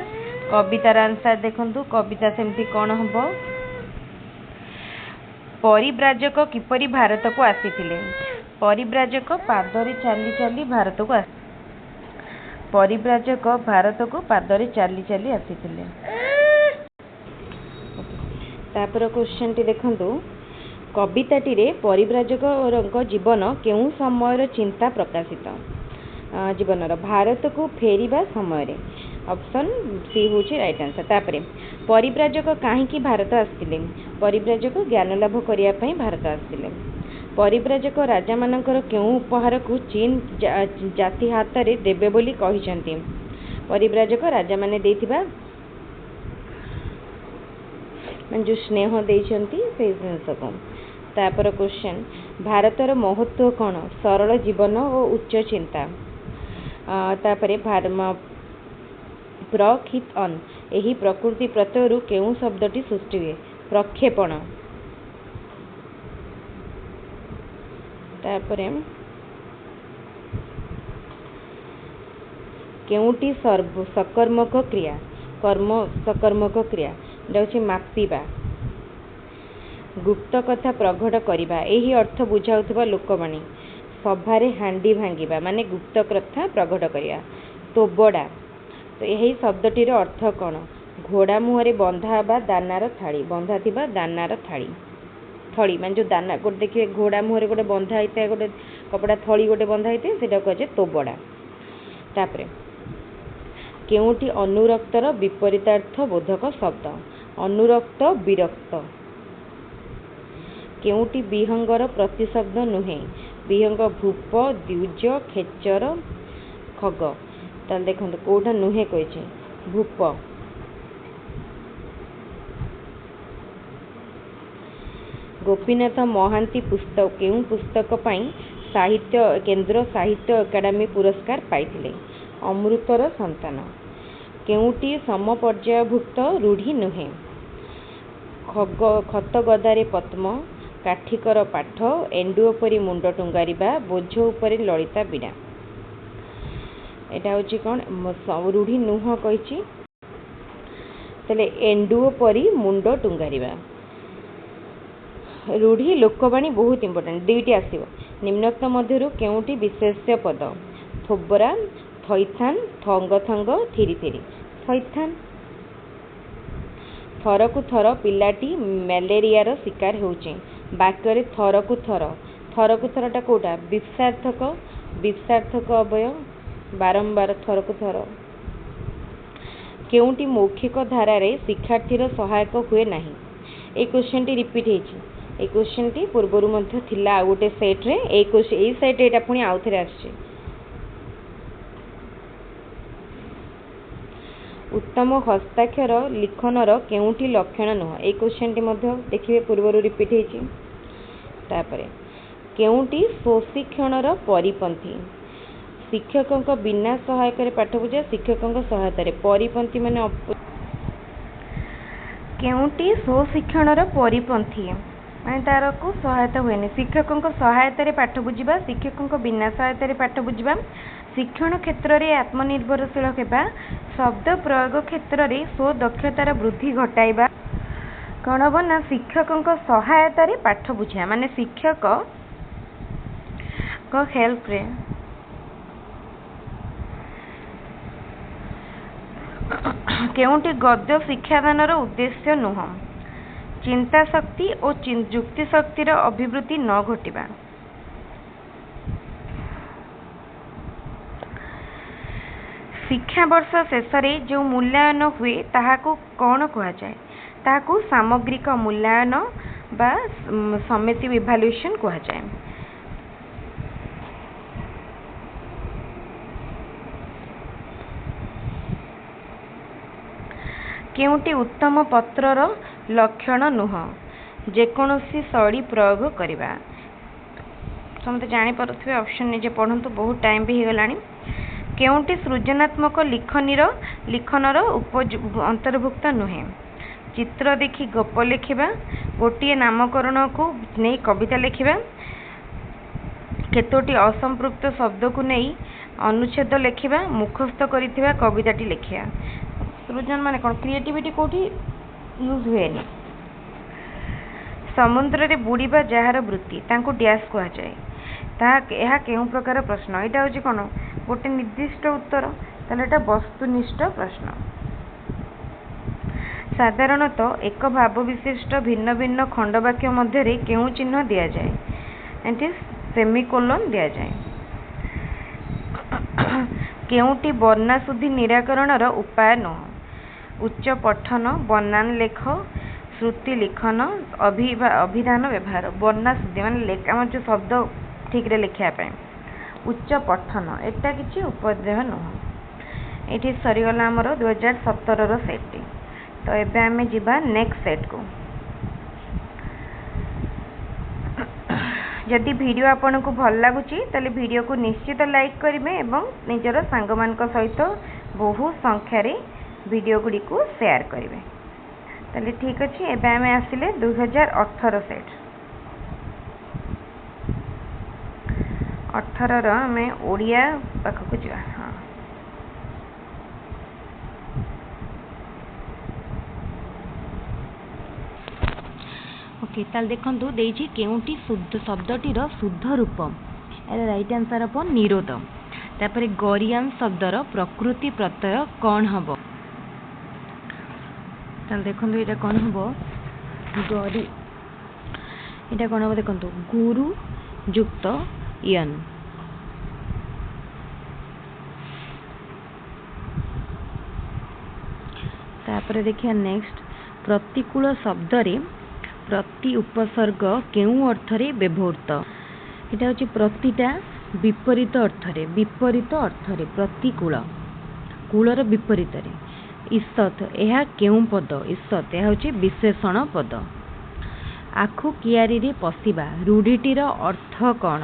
कवितार आंसर देखंतु कविता सेमती कौन हम परिव्राजक किपरि भारत को आसीथिले। परिव्राजक पादरे चली चली भारत को परिव्राजक भारत को पादरे चली चली आसीथिले। तापर क्वेश्चन टी देखंतु कविताटी रे परिव्राजक जीवन केउं समयर चिंता प्रकाशित जीवनर भारत को फेरिबा समय रे। ऑप्शन सी हूँ राइट आंसर। तापर परिव्राजक कहीं भारत आसते परिव्राजक ज्ञान लाभ करने भारत आसते। परिव्राजक राजा मानकर केउं उपहार को चीन जाति हाथ रे देबे बोली कहिसंती। परिव्राजक राजा माने देथिबा जो स्नेह देइसंती से जिनस को। तापर क्वेश्चन भारतर महत्व कौन सरल जीवन और उच्च चिंता। तापरे प्रक्षित अन यही प्रकृति प्रत्यय केउं शब्दटी सृष्टि हुए प्रक्षेपण। तापरे केउंटी सकर्मक क्रिया कर्म सकर्मक क्रिया जो मापिबा। गुप्त कथा प्रकट करिबा यही अर्थ बुझाउथबा लोकवाणी। सभारे हांडी भांगिबा माने गुप्त कथा प्रकट करिया। तोबड़ा तो यही शब्दटीर अर्थ कौन घोड़ा मुहरे बंधा बा दानार थाली बंधा थिबा दानार थाली थड़ी मान जो दाना गोटे देखिए घोड़ा मुहरे गोटे बंधा होता है गोटे कपड़ा थड़ी गोटे बंधा होता है सेटा कहे तोबड़ा। तापरे केउटी अनुरक्तर विपरीतार्थ बोधक शब्द अनुरक्त विरक्त। केउटी विहंगर प्रतिशब्द नुहे विहंग भूप द्विज खेचर खग। ताल देखो कौटा नुहे कही भूप। गोपीनाथ महांती पुस्तक केउं पुस्तक पाई साहित्य केंद्र साहित्य एकाडेमी पुरस्कार पाइथिले। ଅମୃତର ସନ୍ତାନ। କେଉଁଟି ସମପର୍ଯ୍ୟାୟଭୁକ୍ତ ରୂଢ଼ି ନୁହେଁ? ଖତଗଦାରେ ପଦ୍ମ, କାଠିକର ପାଠ, ଏଣ୍ଡୁଅ ପରି ମୁଣ୍ଡ ଟୁଙ୍ଗାରିବା, ବୋଝ ଉପରେ ଲଳିତା ବିଡ଼ା। ଏଇଟା ହେଉଛି କ'ଣ ରୂଢ଼ି ନୁହଁ କହିଛି? ତାହେଲେ ଏଣ୍ଡୁଅ ପରି ମୁଣ୍ଡ ଟୁଙ୍ଗାରିବା। ରୂଢ଼ି ଲୋକବାଣୀ ବହୁତ ଇମ୍ପୋର୍ଟାଣ୍ଟ। ଦୁଇଟି ଆସିବ। ନିମ୍ନୋକ୍ତ ମଧ୍ୟରୁ କେଉଁଟି ବିଶେଷ୍ୟ ପଦ? ଥୋବରା, ଥଇଥାନ, ଥଙ୍ଗ ଥଙ୍ଗ, ଥିରି ଥିରି। ଥଇଥାନ। ଥରକୁ ଥର ପିଲାଟି ମ୍ୟାଲେରିଆର ଶିକାର ହେଉଛି। ବାକ୍ୟରେ ଥରକୁ ଥର, ଥରକୁ ଥରଟା କେଉଁଟା? ବିପସାର୍ଥକ। ବିପସାର୍ଥକ ଅବୟ ବାରମ୍ବାର ଥରକୁ ଥର। କେଉଁଟି ମୌଖିକ ଧାରାରେ ଶିକ୍ଷାର୍ଥୀର ସହାୟକ ହୁଏ ନାହିଁ? ଏଇ କ୍ୱେଶ୍ଚନଟି ରିପିଟ୍ ହେଇଛି। ଏଇ କ୍ୱେଶ୍ଚନଟି ପୂର୍ବରୁ ମଧ୍ୟ ଥିଲା ଆଉ ଗୋଟେ ସେଟ୍ରେ। ଏଇ ସେଟ୍ ଏଇଟା ପୁଣି ଆଉଥରେ ଆସିଛି। ଉତ୍ତମ ହସ୍ତାକ୍ଷର ଲିଖନର କେଉଁଟି ଲକ୍ଷଣ ନୁହଁ? ଏଇ କ୍ୱେଶ୍ଚନଟି ମଧ୍ୟ ଦେଖିବେ ପୂର୍ବରୁ ରିପିଟ୍ ହେଇଛି। ତାପରେ କେଉଁଟି ସ୍ୱଶିକ୍ଷଣର ପରିପନ୍ଥୀ? ଶିକ୍ଷକଙ୍କ ବିନା ସହାୟକରେ ପାଠ ବୁଝା, ଶିକ୍ଷକଙ୍କ ସହାୟତାରେ। ପରିପନ୍ଥୀ ମାନେ କେଉଁଟି ସ୍ୱଶିକ୍ଷଣର ପରିପନ୍ଥୀ? ମାନେ ତାରକୁ ସହାୟତା ହୁଏନି। ଶିକ୍ଷକଙ୍କ ସହାୟତାରେ ପାଠ ବୁଝିବା, ଶିକ୍ଷକଙ୍କ ବିନା ସହାୟତାରେ ପାଠ ବୁଝିବା, ଶିକ୍ଷଣ କ୍ଷେତ୍ରରେ ଆତ୍ମନିର୍ଭରଶୀଳ ହେବା, ଶବ୍ଦ ପ୍ରୟୋଗ କ୍ଷେତ୍ରରେ ସ୍ୱଦକ୍ଷତାର ବୃଦ୍ଧି ଘଟାଇବା। କ'ଣ ହେବ ନା ଶିକ୍ଷକଙ୍କ ସହାୟତାରେ ପାଠ ବୁଝିବା ମାନେ ଶିକ୍ଷକଙ୍କ ହେଲ୍ପରେ। କେଉଁଟି ଗଦ୍ୟ ଶିକ୍ଷାଦାନର ଉଦ୍ଦେଶ୍ୟ ନୁହଁ? ଚିନ୍ତାଶକ୍ତି ଓ ଯୁକ୍ତିଶକ୍ତିର ଅଭିବୃଦ୍ଧି ନ ଘଟିବା। ଶିକ୍ଷାବର୍ଷ ଶେଷରେ ଯେଉଁ ମୂଲ୍ୟାୟନ ହୁଏ ତାହାକୁ କ'ଣ କୁହାଯାଏ? ତାହାକୁ ସାମଗ୍ରିକ ମୂଲ୍ୟାୟନ ବା ସମେଟିଭ୍ ଇଭାଲୁଏସନ୍ କୁହାଯାଏ। କେଉଁଟି ଉତ୍ତମ ପତ୍ରର ଲକ୍ଷଣ ନୁହଁ? ଯେକୌଣସି ଶୈଳୀ ପ୍ରୟୋଗ କରିବା। ସମସ୍ତେ ଜାଣିପାରୁଥିବେ, ଅପସନ୍ ନିଜେ ପଢ଼ନ୍ତୁ, ବହୁତ ଟାଇମ୍ ବି ହେଇଗଲାଣି। କେଉଁଟି ସୃଜନାତ୍ମକ ଲିଖନର ଅନ୍ତର୍ଭୁକ୍ତ ନୁହେଁ? ଚିତ୍ର ଦେଖି ଗପ ଲେଖିବା, ଗୋଟିଏ ନାମକରଣକୁ ନେଇ କବିତା ଲେଖିବା, କେତୋଟି ଅସମ୍ପୃକ୍ତ ଶବ୍ଦକୁ ନେଇ ଅନୁଚ୍ଛେଦ ଲେଖିବା, ମୁଖସ୍ଥ କରିଥିବା କବିତାଟି ଲେଖିବା। ସୃଜନ ମାନେ କ'ଣ? କ୍ରିଏଟିଭିଟି କେଉଁଠି ୟୁଜ୍ ହୁଏନି। ସମୁଦ୍ରରେ ବୁଡ଼ିବା ଯାହାର ବୃତ୍ତି ତାଙ୍କୁ ଡ୍ୟାସ୍ କୁହାଯାଏ। ଏହା କେଉଁ ପ୍ରକାର ପ୍ରଶ୍ନ? ଏଇଟା ହେଉଛି କ'ଣ? ଗୋଟେ ନିର୍ଦ୍ଦିଷ୍ଟ ଉତ୍ତର। ତାହେଲେ ଏଇଟା ବସ୍ତୁନିଷ୍ଠ ପ୍ରଶ୍ନ। ସାଧାରଣତଃ ଏକ ଭାବ ବିଶିଷ୍ଟ ଭିନ୍ନ ଭିନ୍ନ ଖଣ୍ଡବାକ୍ୟ ମଧ୍ୟରେ କେଉଁ ଚିହ୍ନ ଦିଆଯାଏ? ଏଠି ସେମିକୋଲନ୍ ଦିଆଯାଏ। କେଉଁଟି ବର୍ଣ୍ଣାଶୁଦ୍ଧି ନିରାକରଣର ଉପାୟ ନୁହଁ? ଉଚ୍ଚ ପଠନ, ବନାନ ଲେଖ, ଶ୍ରୁତି ଲିଖନ, ଅଭିଧାନ ବ୍ୟବହାର। ବର୍ଣ୍ଣାଶୁଦ୍ଧି ମାନେ ଆମର ଯେଉଁ ଶବ୍ଦ ଠିକ୍ରେ ଲେଖିବା ପାଇଁ। ଉଚ୍ଚ ପଠନ ଏଟା କିଛି ଉପଦେୟ ନୁହଁ। ଏଇଠି ସରିଗଲା ଆମର 2017ର ସେଟ୍ଟି। ତ ଏବେ ଆମେ ଯିବା ନେକ୍ସଟ ସେଟ୍କୁ। ଯଦି ଭିଡ଼ିଓ ଆପଣଙ୍କୁ ଭଲ ଲାଗୁଛି ତାହେଲେ ଭିଡ଼ିଓକୁ ନିଶ୍ଚିତ ଲାଇକ୍ କରିବେ ଏବଂ ନିଜର ସାଙ୍ଗମାନଙ୍କ ସହିତ ବହୁ ସଂଖ୍ୟାରେ ଭିଡ଼ିଓ ଗୁଡ଼ିକୁ ସେୟାର କରିବେ। ତାହେଲେ ଠିକ୍ ଅଛି, ଏବେ ଆମେ ଆସିଲେ 2018 ସେଟ୍। 18ର ଆମେ ଓଡ଼ିଆ ପାଖକୁ ଯିବା। ହଁ, ଓକେ। ତାହେଲେ ଦେଖନ୍ତୁ ଦେଇଛି କେଉଁଟି ଶବ୍ଦଟିର ଶୁଦ୍ଧ ରୂପ? ଏହାର ରାଇଟ୍ ଆନ୍ସର୍ ହେବ ନିରୋଧ। ତାପରେ ଗରିୟାନ ଶବ୍ଦର ପ୍ରକୃତି ପ୍ରତ୍ୟୟ କ'ଣ ହେବ? ତାହେଲେ ଦେଖନ୍ତୁ ଏଇଟା କ'ଣ ହେବ? ଏଇଟା କ'ଣ ହେବ ଦେଖନ୍ତୁ, ଗୁରୁ ଯୁକ୍ତ ୟନ୍। ତାପରେ ଦେଖିବା ନେକ୍ସଟ, ପ୍ରତିକୂଳ ଶବ୍ଦରେ ପ୍ରତି ଉପସର୍ଗ କେଉଁ ଅର୍ଥରେ ବ୍ୟବହୃତ? ଏଇଟା ହେଉଛି ପ୍ରତିଟା ବିପରୀତ ଅର୍ଥରେ, ପ୍ରତିକୂଳ, କୂଳର ବିପରୀତରେ। ଇସତ, ଏହା କେଉଁ ପଦ? ଇସତ ଏହା ହେଉଛି ବିଶେଷଣ ପଦ। ଆଖୁ କିଆରୀରେ ପଶିବା ରୂଢ଼ିଟିର ଅର୍ଥ କ'ଣ?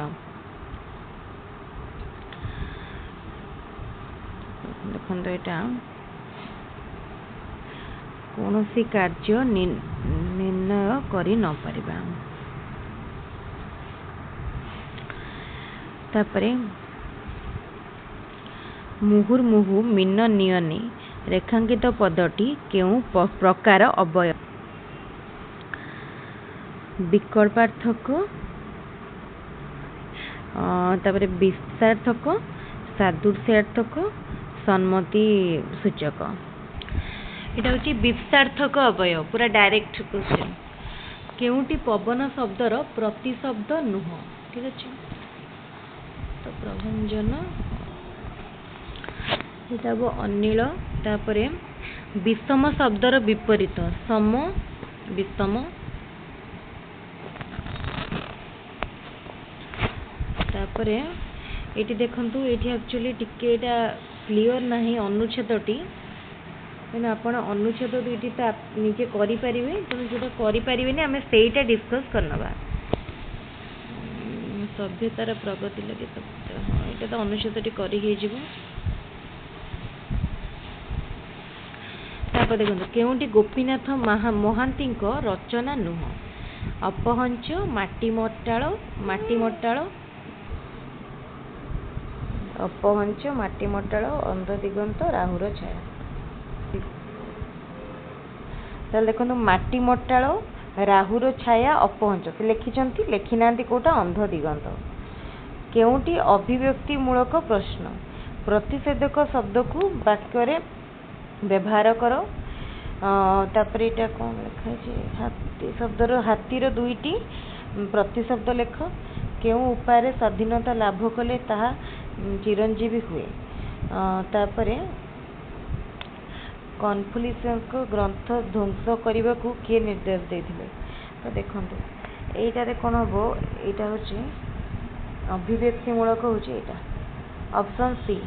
ଦେଖନ୍ତୁ ଏଇଟା କୌଣସି କାର୍ଯ୍ୟ ନିର୍ଣ୍ଣୟ କରି ନ ପାରିବା। ତାପରେ ମୁହୁର୍ମୁହୁ ମିନ ନିୟନେ ରେଖାଙ୍କିତ ପଦଟି କେଉଁ ପ୍ରକାର ଅବୟବ? ବିକଳ୍ପାର୍ଥକ, ତାପରେ ବିଶାର୍ଥକ, ସାଦୃଶ୍ୟାର୍ଥକ, ସମ୍ମତି ସୂଚକ। ଏଇଟା ହେଉଛି ବିଶାର୍ଥକ ଅବୟବ, ପୁରା ଡାଇରେକ୍ଟ କ୍ୱେଶ୍ଚନ୍। କେଉଁଟି ପବନ ଶବ୍ଦର ପ୍ରତିଶବ୍ଦ ନୁହଁ? ଠିକ୍ ଅଛି, ତ ପ୍ରଭଞ୍ଜନ, ଏଇଟା ହେବ ଅନିଳ। ତାପରେ ବିଷମ ଶବ୍ଦର ବିପରୀତ ସମ, ବିଷମ। ତାପରେ ଏଇଠି ଦେଖନ୍ତୁ, ଏଇଠି ଆକ୍ଚୁଆଲି ଟିକେ ଏଇଟା କ୍ଲିଅର ନାହିଁ ଅନୁଚ୍ଛେଦଟି, ତେଣୁ ଆପଣ ଅନୁଚ୍ଛେଦ ଦୁଇଟି ତ ନିଜେ କରିପାରିବେ, ତେଣୁ ଯେଉଁଟା କରିପାରିବେନି ଆମେ ସେଇଟା ଡିସ୍କସ୍ କରିନେବା। ସଭ୍ୟତାର ପ୍ରଗତି ଲାଗି ହଁ, ଏଇଟା ତ ଅନୁଚ୍ଛେଦଟି କରି ହେଇଯିବ। ତାପରେ ଦେଖନ୍ତୁ, କେଉଁଟି ଗୋପୀନାଥ ମହାନ୍ତିଙ୍କ ରଚନା ନୁହଁ? ଅପହଞ୍ଚ, ମାଟିମଟାଳ, ଅପହଞ୍ଚ, ମାଟିମଟାଳ, ଅନ୍ଧଦିଗନ୍ତ, ରାହୁର ଛାୟା। ତାହେଲେ ଦେଖନ୍ତୁ, ମାଟିମଟାଳ, ରାହୁର ଛାୟା, ଅପହଞ୍ଚ ସେ ଲେଖିଛନ୍ତି, ଲେଖିନାହାନ୍ତି କେଉଁଟା? ଅନ୍ଧଦିଗନ୍ତ। କେଉଁଟି ଅଭିବ୍ୟକ୍ତିମୂଳକ ପ୍ରଶ୍ନ? ପ୍ରତିଷେଧକ ଶବ୍ଦକୁ ବାକ୍ୟରେ ବ୍ୟବହାର କର। ତାପରେ ଏଇଟା କ'ଣ ଲେଖା ହେଇଛି? ହାତୀ ଶବ୍ଦର, ହାତୀର ଦୁଇଟି ପ୍ରତିଶବ୍ଦ ଲେଖ। କେଉଁ ଉପାୟରେ ସ୍ୱାଧୀନତା ଲାଭ କଲେ ତାହା ଚିରଞ୍ଜୀବୀ ହୁଏ? ତାପରେ କନଫୁସିୟସଙ୍କ ଗ୍ରନ୍ଥ ଧ୍ୱଂସ କରିବାକୁ କିଏ ନିର୍ଦ୍ଦେଶ ଦେଇଥିଲେ? ତ ଦେଖନ୍ତୁ, ଏଇଟାରେ କ'ଣ ହେବ? ଏଇଟା ହେଉଛି ଅଭିବ୍ୟକ୍ତିମୂଳକ, ହେଉଛି ଏଇଟା ଅପସନ୍ ସି।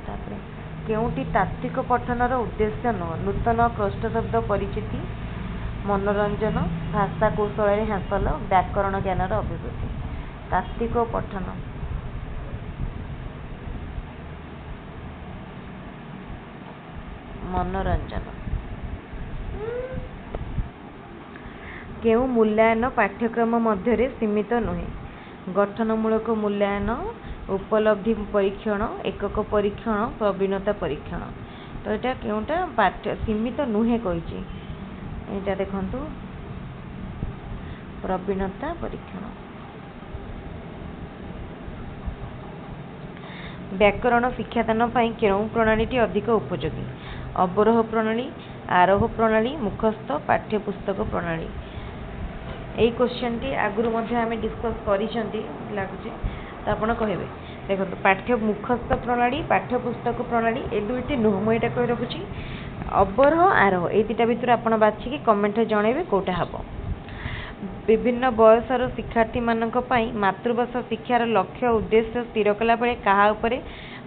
ତାପରେ କେଉଁଟି ତାତ୍ତ୍ୱିକ ପଠନର ଉଦ୍ଦେଶ୍ୟ ନୁହଁ? ନୂତନ କ୍ରୋଷ୍ଟ ଶବ୍ଦ ପରିଚିତି, ମନୋରଞ୍ଜନ, ଭାଷା କୌଶଳରେ ହାସଲ, ବ୍ୟାକରଣ ଜ୍ଞାନର ଅଭିବୃଦ୍ଧି। ତାତ୍ତ୍ୱିକ ପଠନ, ମନୋରଞ୍ଜନ। କେଉଁ ମୂଲ୍ୟାୟନ ପାଠ୍ୟକ୍ରମ ମଧ୍ୟରେ ସୀମିତ ନୁହେଁ? ଗଠନମୂଳକ ମୂଲ୍ୟାୟନ, ଉପଲବ୍ଧି ପରୀକ୍ଷଣ, ଏକକ ପରୀକ୍ଷଣ, ପ୍ରବୀଣତା ପରୀକ୍ଷଣ। ତ ଏଇଟା କେଉଁଟା ସୀମିତ ନୁହେଁ କହିଛି? ଏଇଟା ଦେଖନ୍ତୁ, ପ୍ରବୀଣତା ପରୀକ୍ଷଣ। ବ୍ୟାକରଣ ଶିକ୍ଷାଦାନ ପାଇଁ କେଉଁ ପ୍ରଣାଳୀଟି ଅଧିକ ଉପଯୋଗୀ? ଅବରୋହ ପ୍ରଣାଳୀ, ଆରୋହ ପ୍ରଣାଳୀ, ମୁଖସ୍ଥ, ପାଠ୍ୟପୁସ୍ତକ ପ୍ରଣାଳୀ। ଏଇ କ୍ୱେଶ୍ଚନଟି ଆଗରୁ ମଧ୍ୟ ଆମେ ଡିସ୍କସ୍ କରିଛନ୍ତି ଲାଗୁଛି, ତ ଆପଣ କହିବେ। ଦେଖନ୍ତୁ, ମୁଖସ୍ଥ ପ୍ରଣାଳୀ, ପାଠ୍ୟପୁସ୍ତକ ପ୍ରଣାଳୀ, ଏ ଦୁଇଟି ନୁହଁ। ମୁଁ ଏଇଟା କହି ରଖୁଛି, ଅବରୋହ, ଆରୋହ, ଏଇ ଦୁଇଟା ଭିତରୁ ଆପଣ ବାଛିକି କମେଣ୍ଟରେ ଜଣାଇବେ କେଉଁଟା ହେବ। ବିଭିନ୍ନ ବୟସର ଶିକ୍ଷାର୍ଥୀମାନଙ୍କ ପାଇଁ ମାତୃଭାଷା ଶିକ୍ଷାର ଲକ୍ଷ୍ୟ ଉଦ୍ଦେଶ୍ୟ ସ୍ଥିର କଲାବେଳେ କାହା ଉପରେ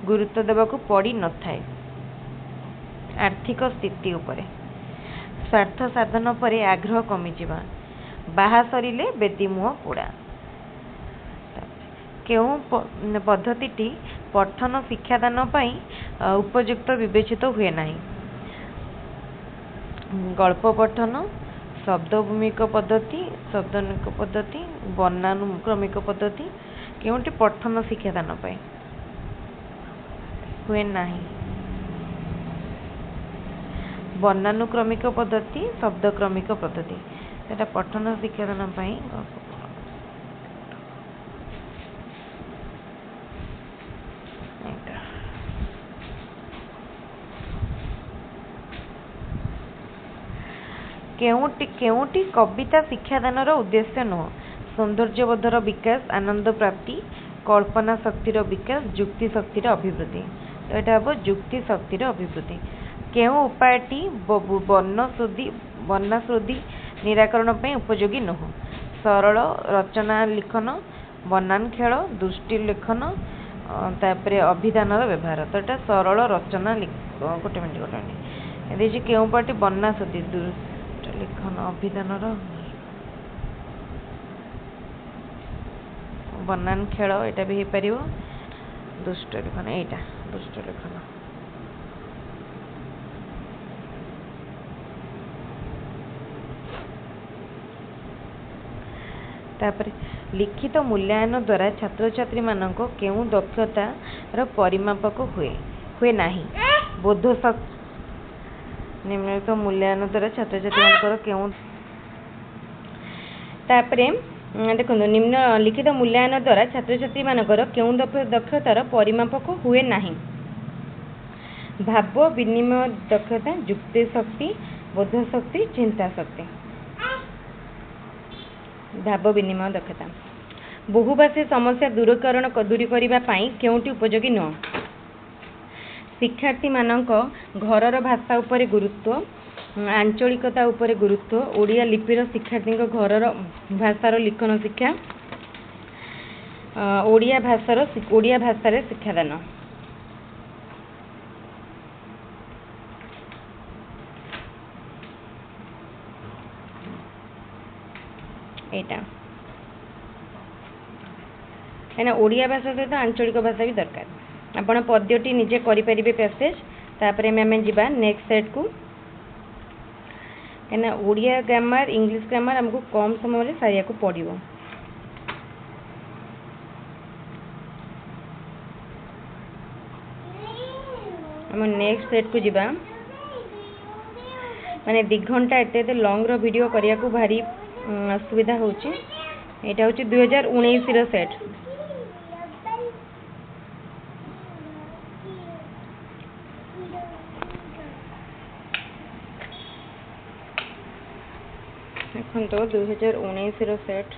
ଗୁରୁତ୍ୱ ଦେବାକୁ ପଡ଼ିନଥାଏ? ଆର୍ଥିକ ସ୍ଥିତି ଉପରେ। ସ୍ୱାର୍ଥ ସାଧନ ପରେ ଆଗ୍ରହ କମିଯିବା, ବାହା ସରିଲେ ବେଦୀମୁହଁ ପୋଡ଼ା। କେଉଁ ପଦ୍ଧତିଟି ପଠନ ଶିକ୍ଷାଦାନ ପାଇଁ ଉପଯୁକ୍ତ ବିବେଚିତ ହୁଏ ନାହିଁ? ଗଳ୍ପ ପଠନ, ଶବ୍ଦଭୂମିକ ପଦ୍ଧତି, ବର୍ଣ୍ଣାନୁକ୍ରମିକ ପଦ୍ଧତି। କେଉଁଟି ପଠନ ଶିକ୍ଷାଦାନ ପାଇଁ ହୁଏ ନାହିଁ? ବର୍ଣ୍ଣାନୁକ୍ରମିକ ପଦ୍ଧତି, ଶବ୍ଦକ୍ରମିକ ପଦ୍ଧତି। ସେଟା ପଠନ ଶିକ୍ଷାଦାନ ପାଇଁ। କେଉଁଟି କବିତା ଶିକ୍ଷାଦାନର ଉଦ୍ଦେଶ୍ୟ ନୁହଁ? ସୌନ୍ଦର୍ଯ୍ୟବୋଧର ବିକାଶ, ଆନନ୍ଦ ପ୍ରାପ୍ତି, କଳ୍ପନା ଶକ୍ତିର ବିକାଶ, ଯୁକ୍ତି ଶକ୍ତିର ଅଭିବୃଦ୍ଧି। ତ ଏଇଟା ହେବ ଯୁକ୍ତି ଶକ୍ତିର ଅଭିବୃଦ୍ଧି। କେଉଁ ଉପାୟଟି ବର୍ଣ୍ଣାଶ୍ରୁତି ନିରାକରଣ ପାଇଁ ଉପଯୋଗୀ ନୁହଁ? ସରଳ ରଚନା ଲିଖନ, ବନାନ ଖେଳ, ଦୃଷ୍ଟି ଲେଖନ, ତାପରେ ଅଭିଧାନର ବ୍ୟବହାର। ତ ଏଇଟା ସରଳ ରଚନା ଗୋଟେ ମିନିଟ୍ ଦେଇଛି। କେଉଁ ପାର୍ଟି ବର୍ଣ୍ଣାଶ୍ରୁତି ଲିଖନ, ଅଭିଧାନର बनान खेल यहाँ भी हो पार दुष्ट लेखन यहाँ दुष्ट लेखन तापर लिखित मूल्यांकन द्वारा छात्र छात्री मानक केउ दक्षतार परिमापक हुए नहीं बोध शक्ति निम्नलिखित मूल्यांकन द्वारा छात्र छात्री मानक केउ तापरे देखो निम्न लिखित मूल्यांकन द्वारा छात्र छात्री मानकर केउ दक्षतार परिमापक हुए नहीं भाव विनिमय दक्षता जुक्ति शक्ति बोध शक्ति चिंता शक्ति भाव विनिमय दक्षता बहुभाषी समस्या दूरीकरण करने केउटी उपयोगी नुह शिक्षार्थी मानक घरर भाषा उपरे गुरुत्व आंचलिकता उपरे गुरुत्व ओडिया लिपिर शिक्षार्थी घरर भाषार लिखन शिक्षा ओडिया भाषार शिक्षादान यहाँ कहीं ओडिया भाषा सहित आंचलिक भाषा भी दरकार आपण पद्यटी निजे करें पैसेज तापर आम जा नेक्स्ट सेट को कहीं ओडिया ग्रामर इंग्लिश ग्रामर आमको कम समय सारिया को पड़ो आम नेक्स्ट सेट को जा माने 2 घंटा एते लॉन्ग रो वीडियो करिया को भारी असुविधा होची एटा होची 2019 रो सेट देखो तो 2019 रो सेट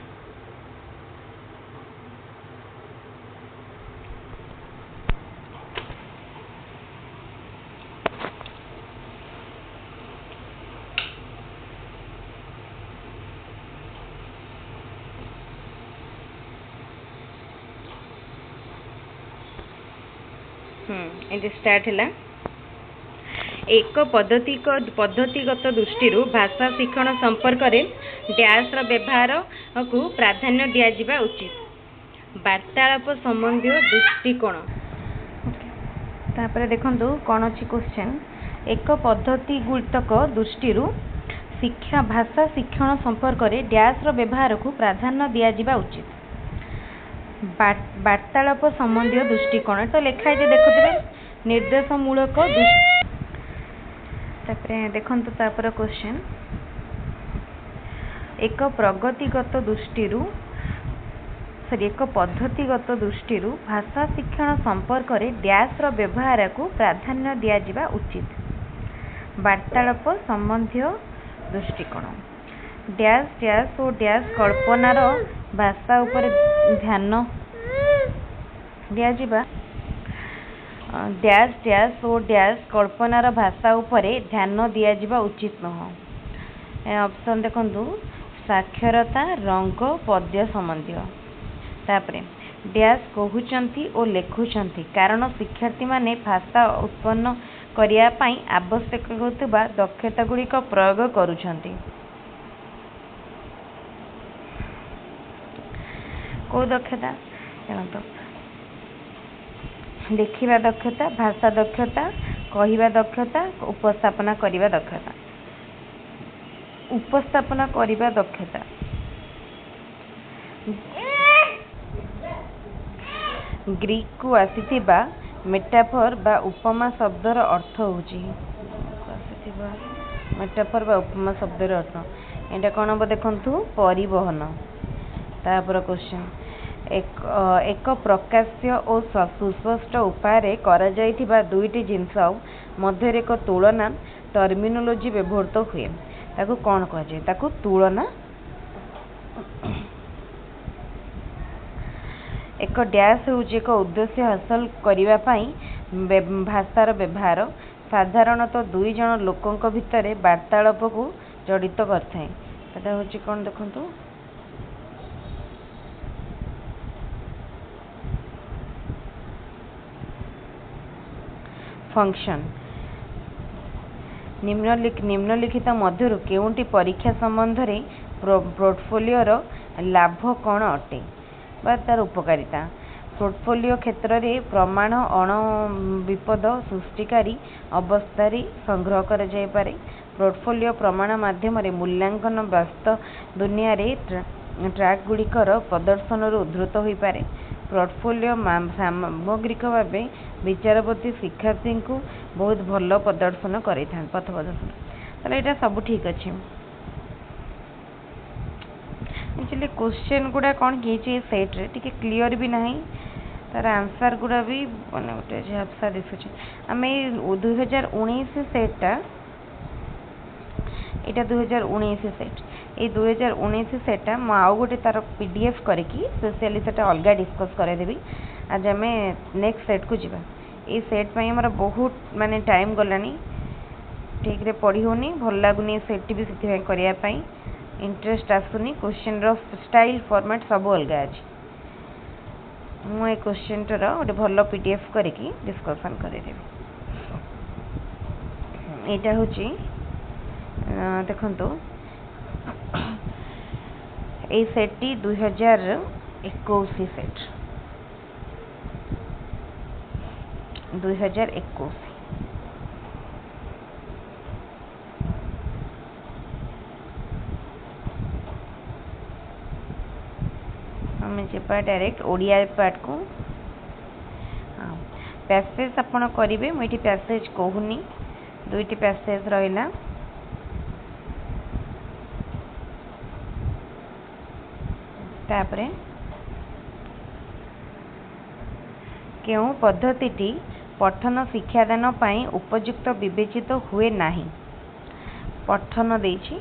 ये स्टार्ट है एक पद्धतिगत दृष्टि भाषा शिक्षण संपर्क में डैश व्यवहार को प्राधान्य दिया उचित वार्तालाप संबंधी दृष्टिकोण तापर देखो कौन अच्छी क्वेश्चन एक पद्धतिगत दृष्टि शिक्षा भाषा शिक्षण संपर्क में डैश व्यवहार को प्राधान्य दिया उचित वार्तालाप संबंधी दृष्टिकोण तो लिखाई देखुए निर्देशमूलक देखो तापर क्वेश्चन एक प्रगतिगत दृष्टि एक पद्धतिगत दृष्टि भाषा शिक्षण संपर्क में डैश व्यवहार को प्राधान्य दिया उचित वार्तालाप संबंधी दृष्टिकोण डैश डैश और डैश कल्पनार भाषा उपर ध्यान दिया डैश डैश और डैश कल्पनार भाषा उपरे ध्यान दिया उचित नुह ऑप्शन देखो साक्षरता रंग पद्य संबंधी तापरे डैश कहउचंती और लेखुचंती कारण शिक्षार्थी माने भाषा उत्पन्न करिया पई आवश्यक होतबा दक्षता गुड़िक प्रयोग करुचंती को दक्षता देखो लिखिबा दक्षता भाषा दक्षता कहिबा दक्षता उपस्थापना करिबा दक्षता उपस्थापना करिबा दक्षता ग्रीक को आसीथिबा मेटाफर बा उपमा शब्दर अर्थ होची मेटाफर बा उपमा शब्दर अर्थ एटा कोन हम देखंतु परिवहन तापर क्वेश्चन एक प्रकाश्य और सुस्पष्ट उपाय करा जाइथिबा दुईटी जिनस मध्य एक तुलना टर्मिनोलॉजी व्यवहृत हुए ताकू कौन कह जाए ताकू तुलना एक डैश होउची एक उद्देश्य हासिल करिवा पई भाषार व्यवहार साधारणतः दुई जन लोकंक भितर वार्तालाप को जड़ित करथाय एटा होउची कोन देखंतु फंक्शन निम्नलिखित मध्य केउंटी परीक्षा संबंध में पोर्टफोलियोर लाभ कौन अटे बा तार उपकारिता। पोर्टफोलियो क्षेत्र में प्रमाण अण विपद सृष्टिकारी अवस्था संग्रह कर जाय पारे। पोर्टफोलियो प्रमाण माध्यम मूल्यांकन वास्तव दुनिया रे ट्रैक गुड़िकर प्रदर्शन उद्धृत हो पारे। पोर्टफोलियो सामग्रिक भाव विचारपति शिक्षार्थी को बहुत भल प्रदर्शन कर पथ प्रदर्शन तो यहाँ सब ठीक अच्छे। एक्चुअली क्वेश्चन गुड़ा कौन कि सेट्रे टी क्लीयर भी ना तार आंसर गुड़ा भी मैंने गोटे झापसा दिशुचे आम 2019 सेटा यहाँ 2019 सेट ये 2019 सेटा मु आउ गोटे तार पीडीएफ करके स्पेशली सेटा अलग डिस्कस करदेवी। आज आम नेक्स्ट सेट को जीवा। ये सेट पर आमर बहुत माने टाइम गलानी ठीक रे पढ़ी होनी भल लगुनि सेट भी से करने इंटरेस्ट आसुनी। क्वेश्चन रो स्टाइल फॉर्मेट सब अलग अच्छे। मुझे क्वेश्चन टर गोटे भल पीडीएफ करके डिस्कसन करदेवी। यहाँ हूँ देखो ये सेट 2021 सेट 2021 आम जा डायरेक्ट ओडिया पार्ट को। हाँ पैसेज आपण करेंगे मुझे पैसेज कहूनी दुईटी पैसेज रहा। तापरे केउं पद्धति पठन शिक्षादान पाई उपयुक्त विवेचित हुए नहीं। पठन देछि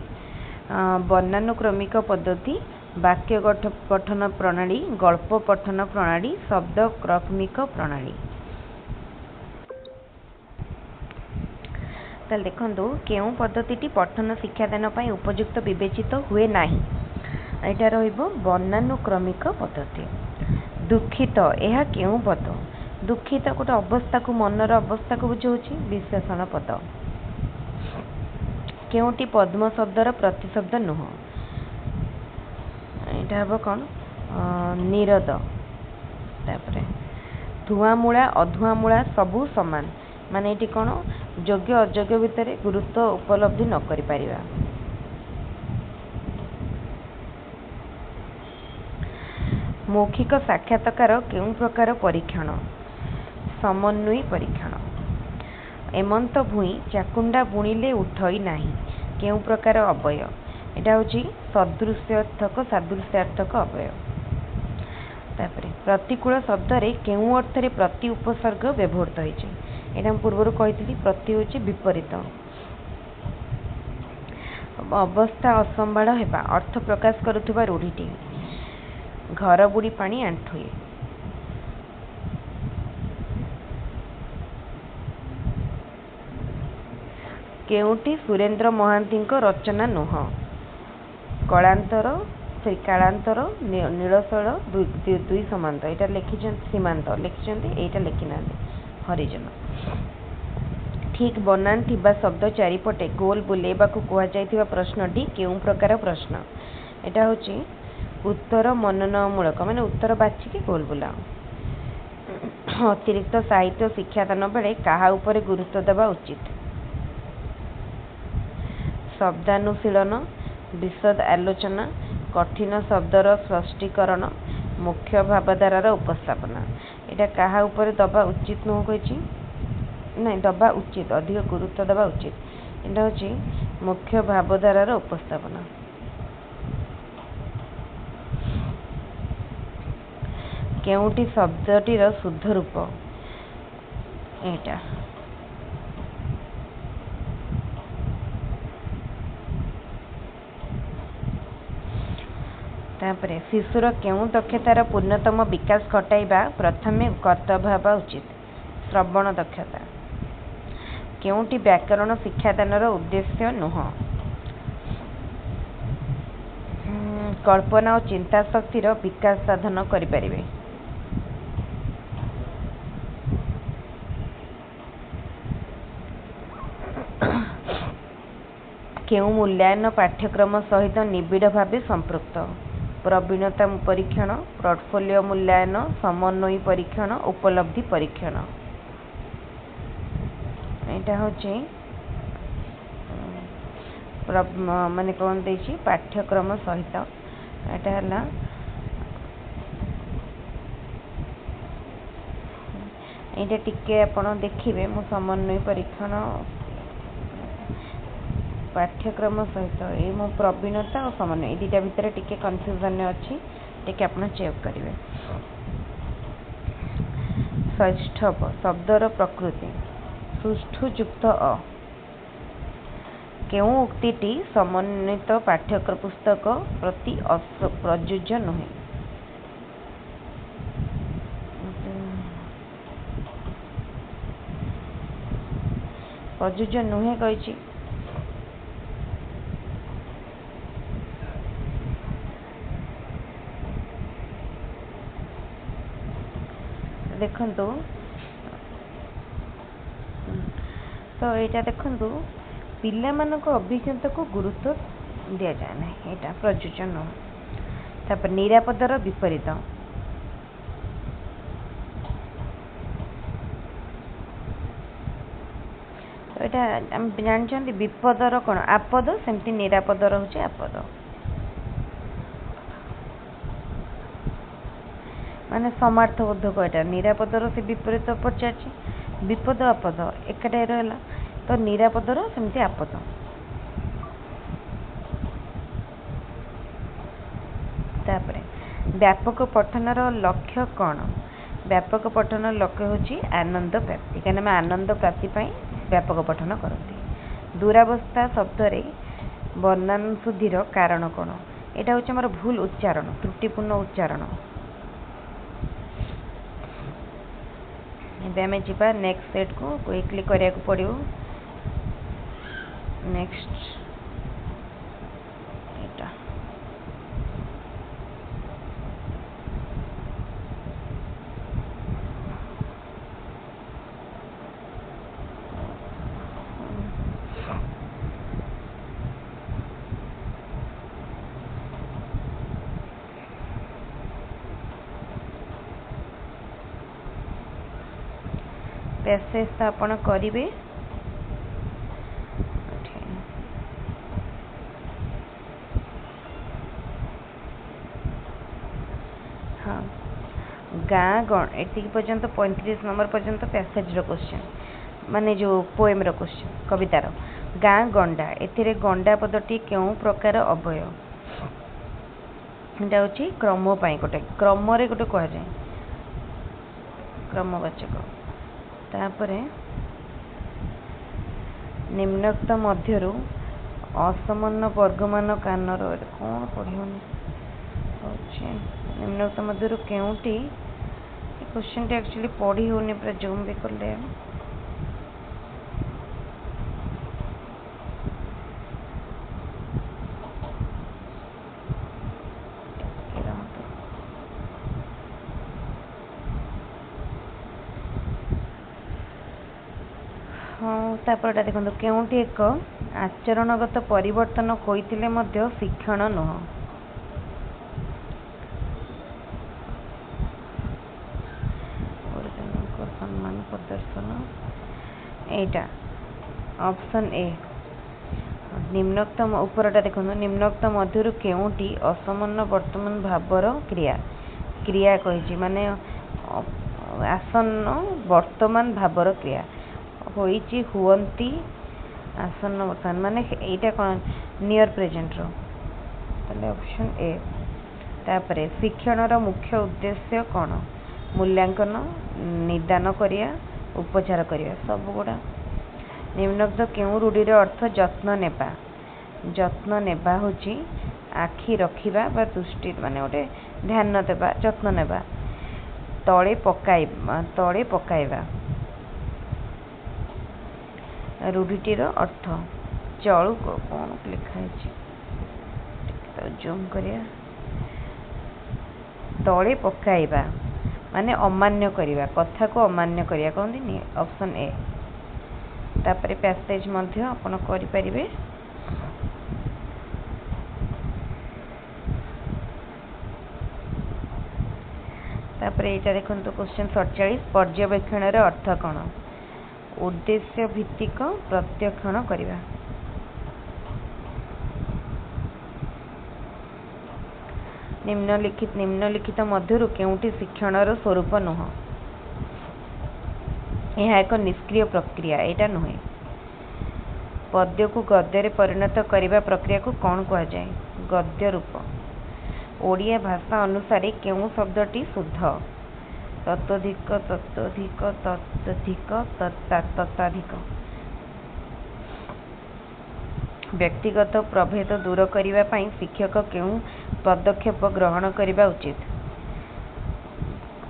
वर्णानुक्रमिक पद्धति वाक्य पठन प्रणाली गल्प पठन प्रणाली शब्द क्रमिक प्रणाली। ताल देखंतु केउं पद्धति पठन शिक्षादान पाई उपयुक्त विवेचित हुए नहीं। यहाँ रहिबो वर्णानुक्रमिक पद्धति। दुखित यह केउं पद दुखित गोटे अवस्था को मनर अवस्था को बुझाऊँ विशेषण पद। केउंटी पद्म शब्दर प्रतिशब्द नुह। यहाँ हम कौन निरद। तापरे धुआमूला अधुआमूला सबू समान माने ये कौन योग्य अयोग्य भितर गुरुत्व उपलब्धि न करि परिबा। मौखिक साक्षात्कार केउं प्रकार परीक्षण समन्वय परीक्षण। एमंत भूई चाकुंडा बुणिले उठई नाही केउं प्रकार अवय। यहाँ हूँ सदृश्यार्थक सादृश्यार्थक अवय। तापरे प्रतिकूल शब्द रे केउं अर्थ रे प्रति उपसर्ग व्यवहृत होइछि। एटा हम पूर्व कही प्रति हूँ विपरीत। अवस्था असंभाळ हेबा अर्थ प्रकाश करुवा रूढ़ीटी। घर बुड़ी पानी आंठुए। केउंटी सुरेंद्र महांती रचना नुह। कलांतर कालांतर नीलशैल दुई समांत यहाँ लिखि सीमांत लिखिं यहाँ लिखिना हरिजन। ठीक बनान थिबा शब्द चारिपटे गोल बुलेबा कहुवा प्रश्नटी केउं प्रकार प्रश्न। यहाँ हूँ उत्तर मननमूलक माने उत्तर बाछिकी गोल बुला। अतिरिक्त साहित्य शिक्षादान बेले कहा उपरे गुरुत्व देवा उचित। शब्दानुशीलन विशद आलोचना कठिन शब्दर स्पष्टीकरण मुख्य भावधारार उपस्थापना। यहाँ कहा उपरे दबा उचित नुह कही नहीं दबा उचित अधिक गुरुत्व देवा उचित। यहाँ हूँ मुख्य भावधारार उपस्थापना। केउंटी शब्दटीर शुद्ध रूप यहाँ। तापरे शिशुर केउं दक्षतार पूर्णतम विकास घटाइबा प्रथमे कर्तव्य हेबा उचित। श्रवण दक्षता। केउंटी व्याकरण शिक्षादानर उद्देश्य नुह। कल्पना और चिंता शक्तिर विकास साधन करिपारिबे। केउं मूल्यांकन पाठ्यक्रम सहित निबिड़ भाव संपृक्त। प्रवीणता परीक्षण, पोर्टफोलियो मूल्यांकन, समन्वयी परीक्षण, उपलब्धि परीक्षण। यहाँ हूँ माने कौन देछि पाठ्यक्रम सहित एटा हला एटा टिके आपण देखिबे मु समन्वय परीक्षण पाठ्यक्रम सहित ये मो प्रवीणता और समन्वय दीटा भितर टिके कन्फ्यूजन अच्छी टिके आपण चेक करेंगे। षष्ठव शब्दर प्रकृति सुष्ठु युक्त अ केउ उक्तिटी समन्वित पाठ्यक्रम पुस्तक प्रति प्रयोज्य नुहे। प्रयोज्य नुहे कही देखंतु तो यहाँ देखंतु पिला मानक अभिज्ञता को गुरुत्व दिया जाए ना यहाँ प्रयोज्य नुह। तापर निरापदर विपरीत तो यहाँ जानते विपदर कौन आपद सेमती निरापदर हूँ आपद माने समार्थबोधक यहाँ निरापदर से विपरीत पचार विपद आपद एकाटा रहा तो निरापदर सेमती आपद। तापरे व्यापक पठनर लक्ष्य कौन व्यापक पठन लक्ष्य हूँ आनंद प्राप्ति कहीं आनंद प्राप्ति व्यापक पठन करती। दुरावस्था शब्द रे वर्णन शुद्धिर कारण कौन यहाँ हूँ आम भूल उच्चारण त्रुटिपूर्ण उच्चारण। आम जा नेक्स्ट सेट को क्विकली करने को पड़ो। नेक्स्ट पैसेज तो आपण करेंगे। हाँ गाँ गण एति पर्यंत 35 नंबर पर्यंत पैसेज रो क्वेश्चन माने जो पोएम रो क्वेश्चन कवितार गाँ गंडा एथिरे गंडा पदटी केउ प्रकार अवय एटा होची क्रम पाई गोटे क्रम रे गोटे कह जाए क्रमवाचक। तापरे निम्नोक्त मध्यरु असमान वर्गमान कानर कौन पढ़ोनी निम्नोक्त मध्यरु केउटी क्वेश्चन एक्चुअली पढ़ी होनी पूरा जूम भी कले हाँ तापर देखो केउटी एक आचरणगत परिवर्तन होइतिले मध्य शिक्षण नुह। सम्मान प्रदर्शन एटा ऑप्शन ए निम्नोक्त उपरटा देखो निम्नोक्त मध्यरु केउटी असमान वर्तमान भावर क्रिया क्रिया कही माने आसन्न वर्तमान भावर क्रिया होइची हुवंती आसन्न वर्तमान माने एटा कौन नियर प्रेजेंट रो ताले ऑप्शन ए। तापरे शिक्षण मुख्य उद्देश्य कौन मूल्यांकन निदान करिया उपचार करिया सब गुड़ा। निम्नोक्त केउ रूढ़ीर अर्थ जत्न नेबा होची आखि रखिबा बा दृष्टि माने गोटे ध्यान देबा जत्न नेबा। तळे पकाइबा रूढ़ीटीर अर्थ चलु कौन लिखाई जूम करिया तळे पकाइबा माने अमान्य करिबा कथा को अमान्य करिया कहंदी ऑप्शन ए। तापरे पैसेज मध्य आपण करि परिबे तापर यहाँ देखो क्वेश्चन 47 पर्यवेक्षण अर्थ कौन उद्देश्य भित्तिक प्रत्यक्षण करवा निम्नलिखित मध्यरु केउटी शिक्षणर स्वरूप नुह यह एक निष्क्रिय प्रक्रिया यहाँ नुहे पद्य को गद्य परिणत करने प्रक्रिया को कौन कह जाए गद्य रूप ओडिया भाषा अनुसार केउं शब्दटी शुद्ध तत्वधिक तत्वधिक तत्वधिक तत्ताधिक व्यक्तिगत प्रभेद दूर करने पाई शिक्षक केउं पदक्षेप ग्रहण करने उचित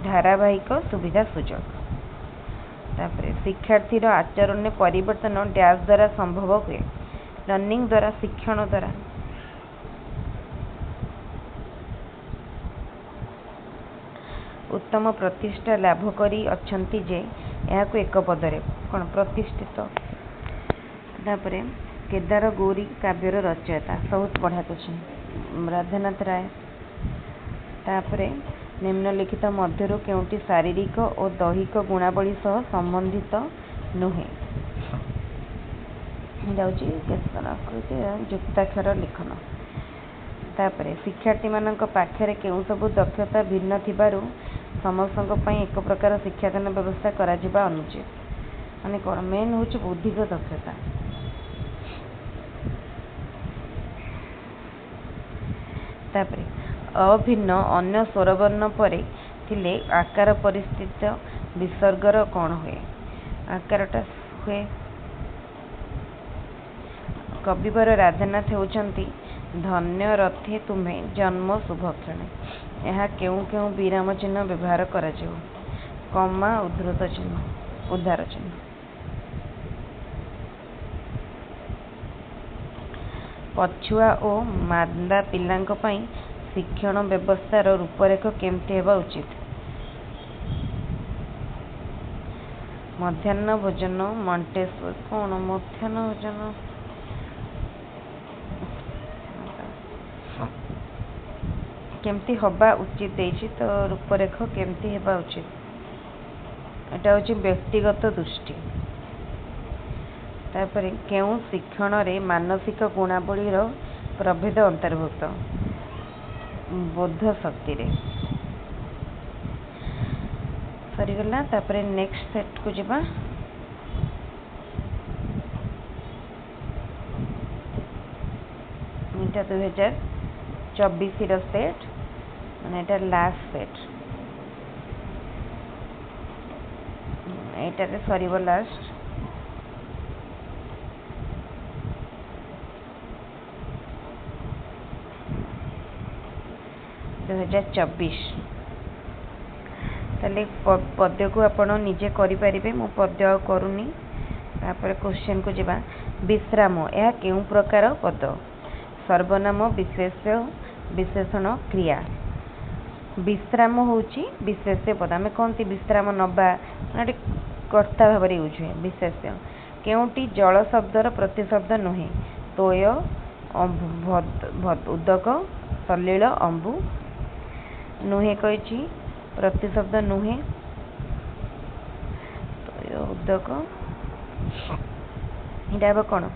धारावाहिक सुविधा सुजोग तापर शिक्षार्थी आचरण में परिवर्तन डैश द्वारा संभव हुए लर्निंग द्वारा शिक्षण द्वारा उत्तम प्रतिष्ठा लाभ करी अछंती जे यहाँ को एक पदरे कौन प्रतिष्ठित तापर केदार गौरी काव्यर रचयिता बहुत बढ़िया क्वेश्चन राधानाथ राय तापर निम्नलिखित मध्यरु केउटी शारीरिक और दैहिक गुणावली सह संबंधित नुहे युक्ताक्षर लिखन तापर शिक्षार्थी मानक पाखरे केउं सबु दक्षता भिन्न थिबारु समस्तक पई एक प्रकार शिक्षादान व्यवस्था करा जिबा अनुचित माने कोन मेन होची बौद्धिक दक्षता तापर अभिन्न अन्य स्वरवर्ण परे थिले आकार परिस्थित विसर्गर कौन हुए आकारटा हुए कविवर राधानाथ होउचंती धन्य रथे तुम्हें जन्म शुभक्षण यह केउं केउं विराम चिन्ह व्यवहार करा जाओ कमा उद्धृत चिन्ह उद्धार चिन्ह पछुआ और मांदा पिलांक पई शिक्षण व्यवस्थार रूपरेख केमती हेबा उचित मध्याह्न भोजन मॉन्टेसरी कौन मध्याह्न भोजन केमती हवा उचित देछि तो रूपरेख केमती हेबा उचित एटा होछि व्यक्तिगत दृष्टि तापर केउं शिक्षण रे मानसिक गुणावली रो प्रभेद अंतर्भुक्त बोध शक्ति रे सरीगला तापर नेक्स्ट सेट को जिबा इटा 2024 रो सेट माने एटा लास्ट सेट एटा रे सरीबो लास्ट ताले पद्य को आपण निजे करि परिबे मो पद्य करूनी तापर क्वेश्चन को जिबा विश्राम यह केउं प्रकार पद सर्वनाम विशेषण क्रिया विश्राम होची विशेष्य पद आमे कोनती विश्राम नबा माने कर्ता भाबरे यूज हुए विशेष्य केउंटी जल शब्दर प्रतिशब्द नुहे तोय उदक सलील अंबु नुहे कही प्रतिशब्द नुहे तोय उदक इटा कौन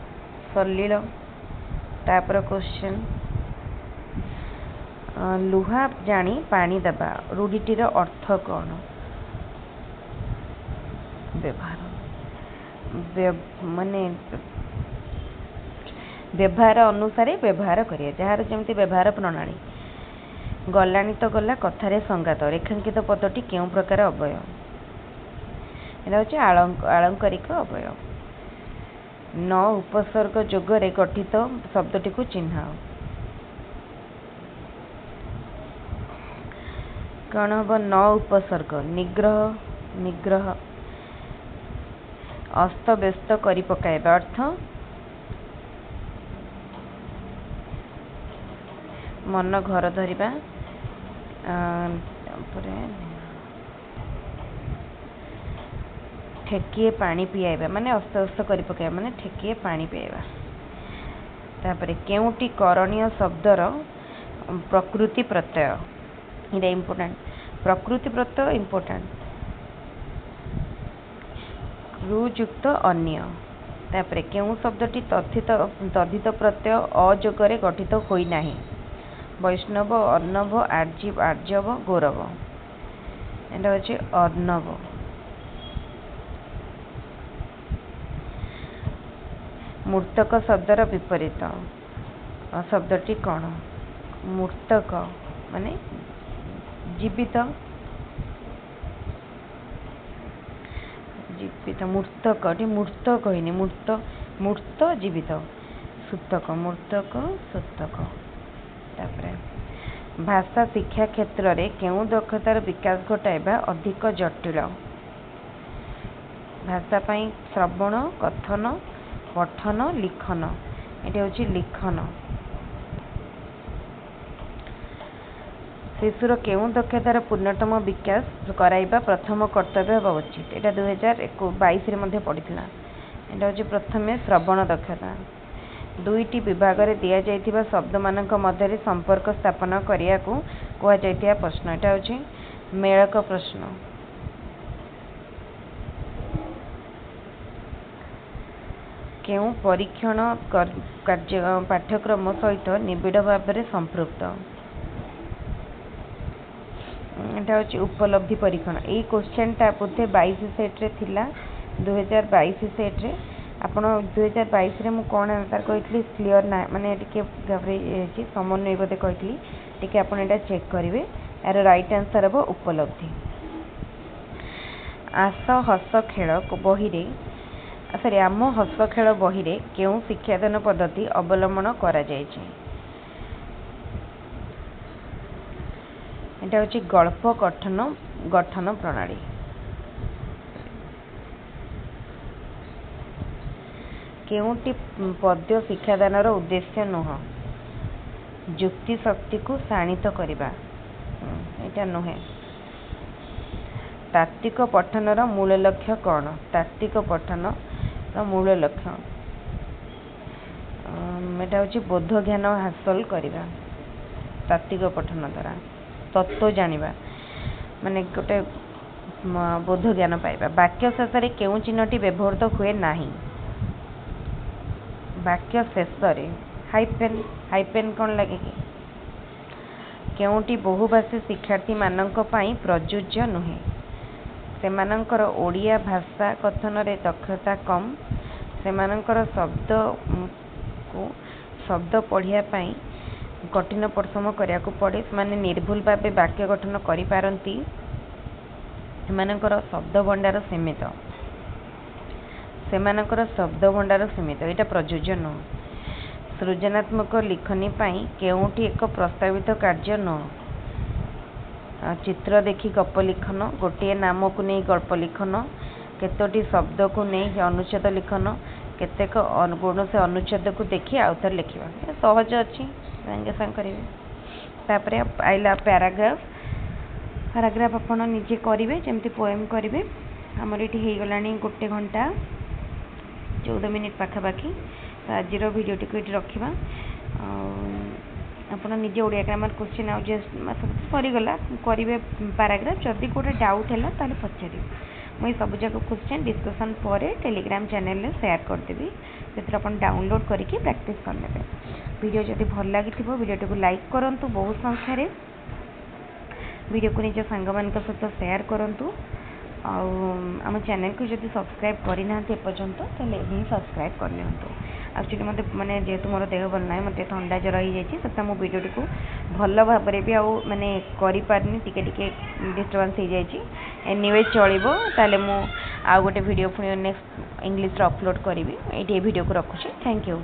सलील तापर क्वेश्चन लुहा जानी पानी दबा रूढ़ीटीर अर्थ कौन व्यवहार माने व्यवहार अनुसार व्यवहार करिया जार जमती व्यवहार प्रणाली गलानी तो गला कथारे संगात रेखांकित पदटी केउं प्रकार अवयव एटा होछि आलंकारिक अवयव न उपसर्ग जोगरे गठित शब्दटी को चिन्हाओ कौन हम न उपसर्ग निग्रह निग्रह अस्त व्यस्त करि पकाइबा अर्थ मन घर धरिबा ठेकिए पानी पियाइबा माने अस्त अस्त करि पकाइबा माने ठेकिए पानी पियाइबा तापरे केउटी करणीय शब्दर प्रकृति प्रत्यय इटा इम्पोर्टेंट प्रकृति प्रत्यय इम्पोर्टेंट रुयुक्त अन्य तापर केउं शब्दटी तद्धित प्रत्यय अजोगरे गठित होई नाही वैष्णव अर्णव आर्जव गौरव एटा होची अर्णव मूर्तक शब्दर विपरीत शब्दटी कौन मूर्तक माने जीवित जीवित मूर्तक मूर्त कहनी मूर्त जीवित सूतक मूर्तक सूतक भाषा शिक्षा क्षेत्र में केउं दक्षतार विकास घटाइबा अधिक जटिल भाषा पाई श्रवण कथन पठन लिखन ये हूँ लिखन शिशुर केउं दक्षतार पूर्णतम विकास कराइबा प्रथम कर्तव्य होगा उचित यहाँ 2022 रे पड़ता यहाँ हूँ प्रथम श्रवण दक्षता दुईटी विभाग में दि जाइथिबा शब्द मानक मध्य संपर्क स्थापन करिया को कुआ जाइथिबा प्रश्न यहाँ हूँ मेलक प्रश्न केउं परीक्षण कार्य पाठ्यक्रम सहित निबिड़ भाव में संपृक्त यहाँ हूँ उपलब्धि परीक्षण यही क्वेश्चन टा बोधे 22 सेट्रे थिला 2022 सेट्रे आपण 2022 रे मु कौन आंसर कही क्लीयर ना माने टिके घबराई समन्वय बोधे कही टिके आपण एटा चेक करेंगे यार राइट आंसर हम उपलब्धि आस हस खेल बही रे सॉरी आम हस खेल बही रे केउं शिक्षादान पद्धति अवलंबन करा जायछि एटा होछि गल्प गठन प्रणाली केउंटी पद्य शिक्षादानर उद्देश्य नुह युक्ति शक्ति को शाणित करिबा एटा नुहे तात्विक पठनर मूल लक्ष्य कौन तात्विक पठनर मूल लक्ष्य एटा होछि बोध ज्ञान हासिल करिबा तात्विक पठन द्वारा तत्व जानिबा माने गोटे बोध ज्ञान पाइबा वाक्य शेष में केउं चिन्हटी व्यवहृत हुए नाही वाक्य शेष हाइपेन कौन लगे कि केउंटी बहुभाषी शिक्षार्थी मानक पई प्रযোज्य नुहे सेमानंकर ओडिया भाषा कथन रे दक्षता कम सेमानंकर शब्द पढ़िया पई कठिन परिश्रम करिया को पड़े माने निर्भुल भावे वाक्य गठन करि पारंती सेमानंकर शब्द भंडार सीमित एटा प्रयोज्य न सृजनात्मक लिखनी पाई केउंठी एक प्रस्तावित कार्य न चित्र देखी गप लिखन गोटे नाम को नहीं गल्प लिखन केतोटी शब्द को नहीं अनुच्छेद लिखन केतेक गुण से अनुच्छेद को देखी आउथर लिखा सहज अच्छी सागे सांग करेंगे तापर आइला पैराग्राफ आप निजे करेंगे जमती पोएम करेंगे आमर ये हो गला 1 घंटा 14 मिनिट पाखापाखि तो आज भिडियोटी को ये रखा आप निजे ओडिया ग्रामर क्वेश्चन आउ सरीगला करेंगे पैराग्राफ जदि गोटे डाउट है ताले पचारे मुझे सब जाक क्वेश्चन डिस्कसन पर टेलीग्राम चैनल में शेयर करदेवी से डाउनलोड करके प्रैक्टिस करने वीडियो जदि भल लगी वीडियो को लाइक करूँ बहुत संख्यार वीडियो को निज सांग मान सहित शेयर करूँ आम चैनल को जब सब्सक्राइब करना एपर्यंत ताले ही सब्सक्राइब करनी एक्चुअली मत मैंने जेहेतु मोर देह भल ना मत ठंडा जर हो जाए मो वीडियो को भल भाव भी आउ माने करें टिके डिस्टर्बेंस हो जाए एनीवे चलो ताले मु आउ गोटे वीडियो पुणी नेक्स्ट इंग्लिश अपलोड करी ये वीडियो को रखुच्छी थैंक यू।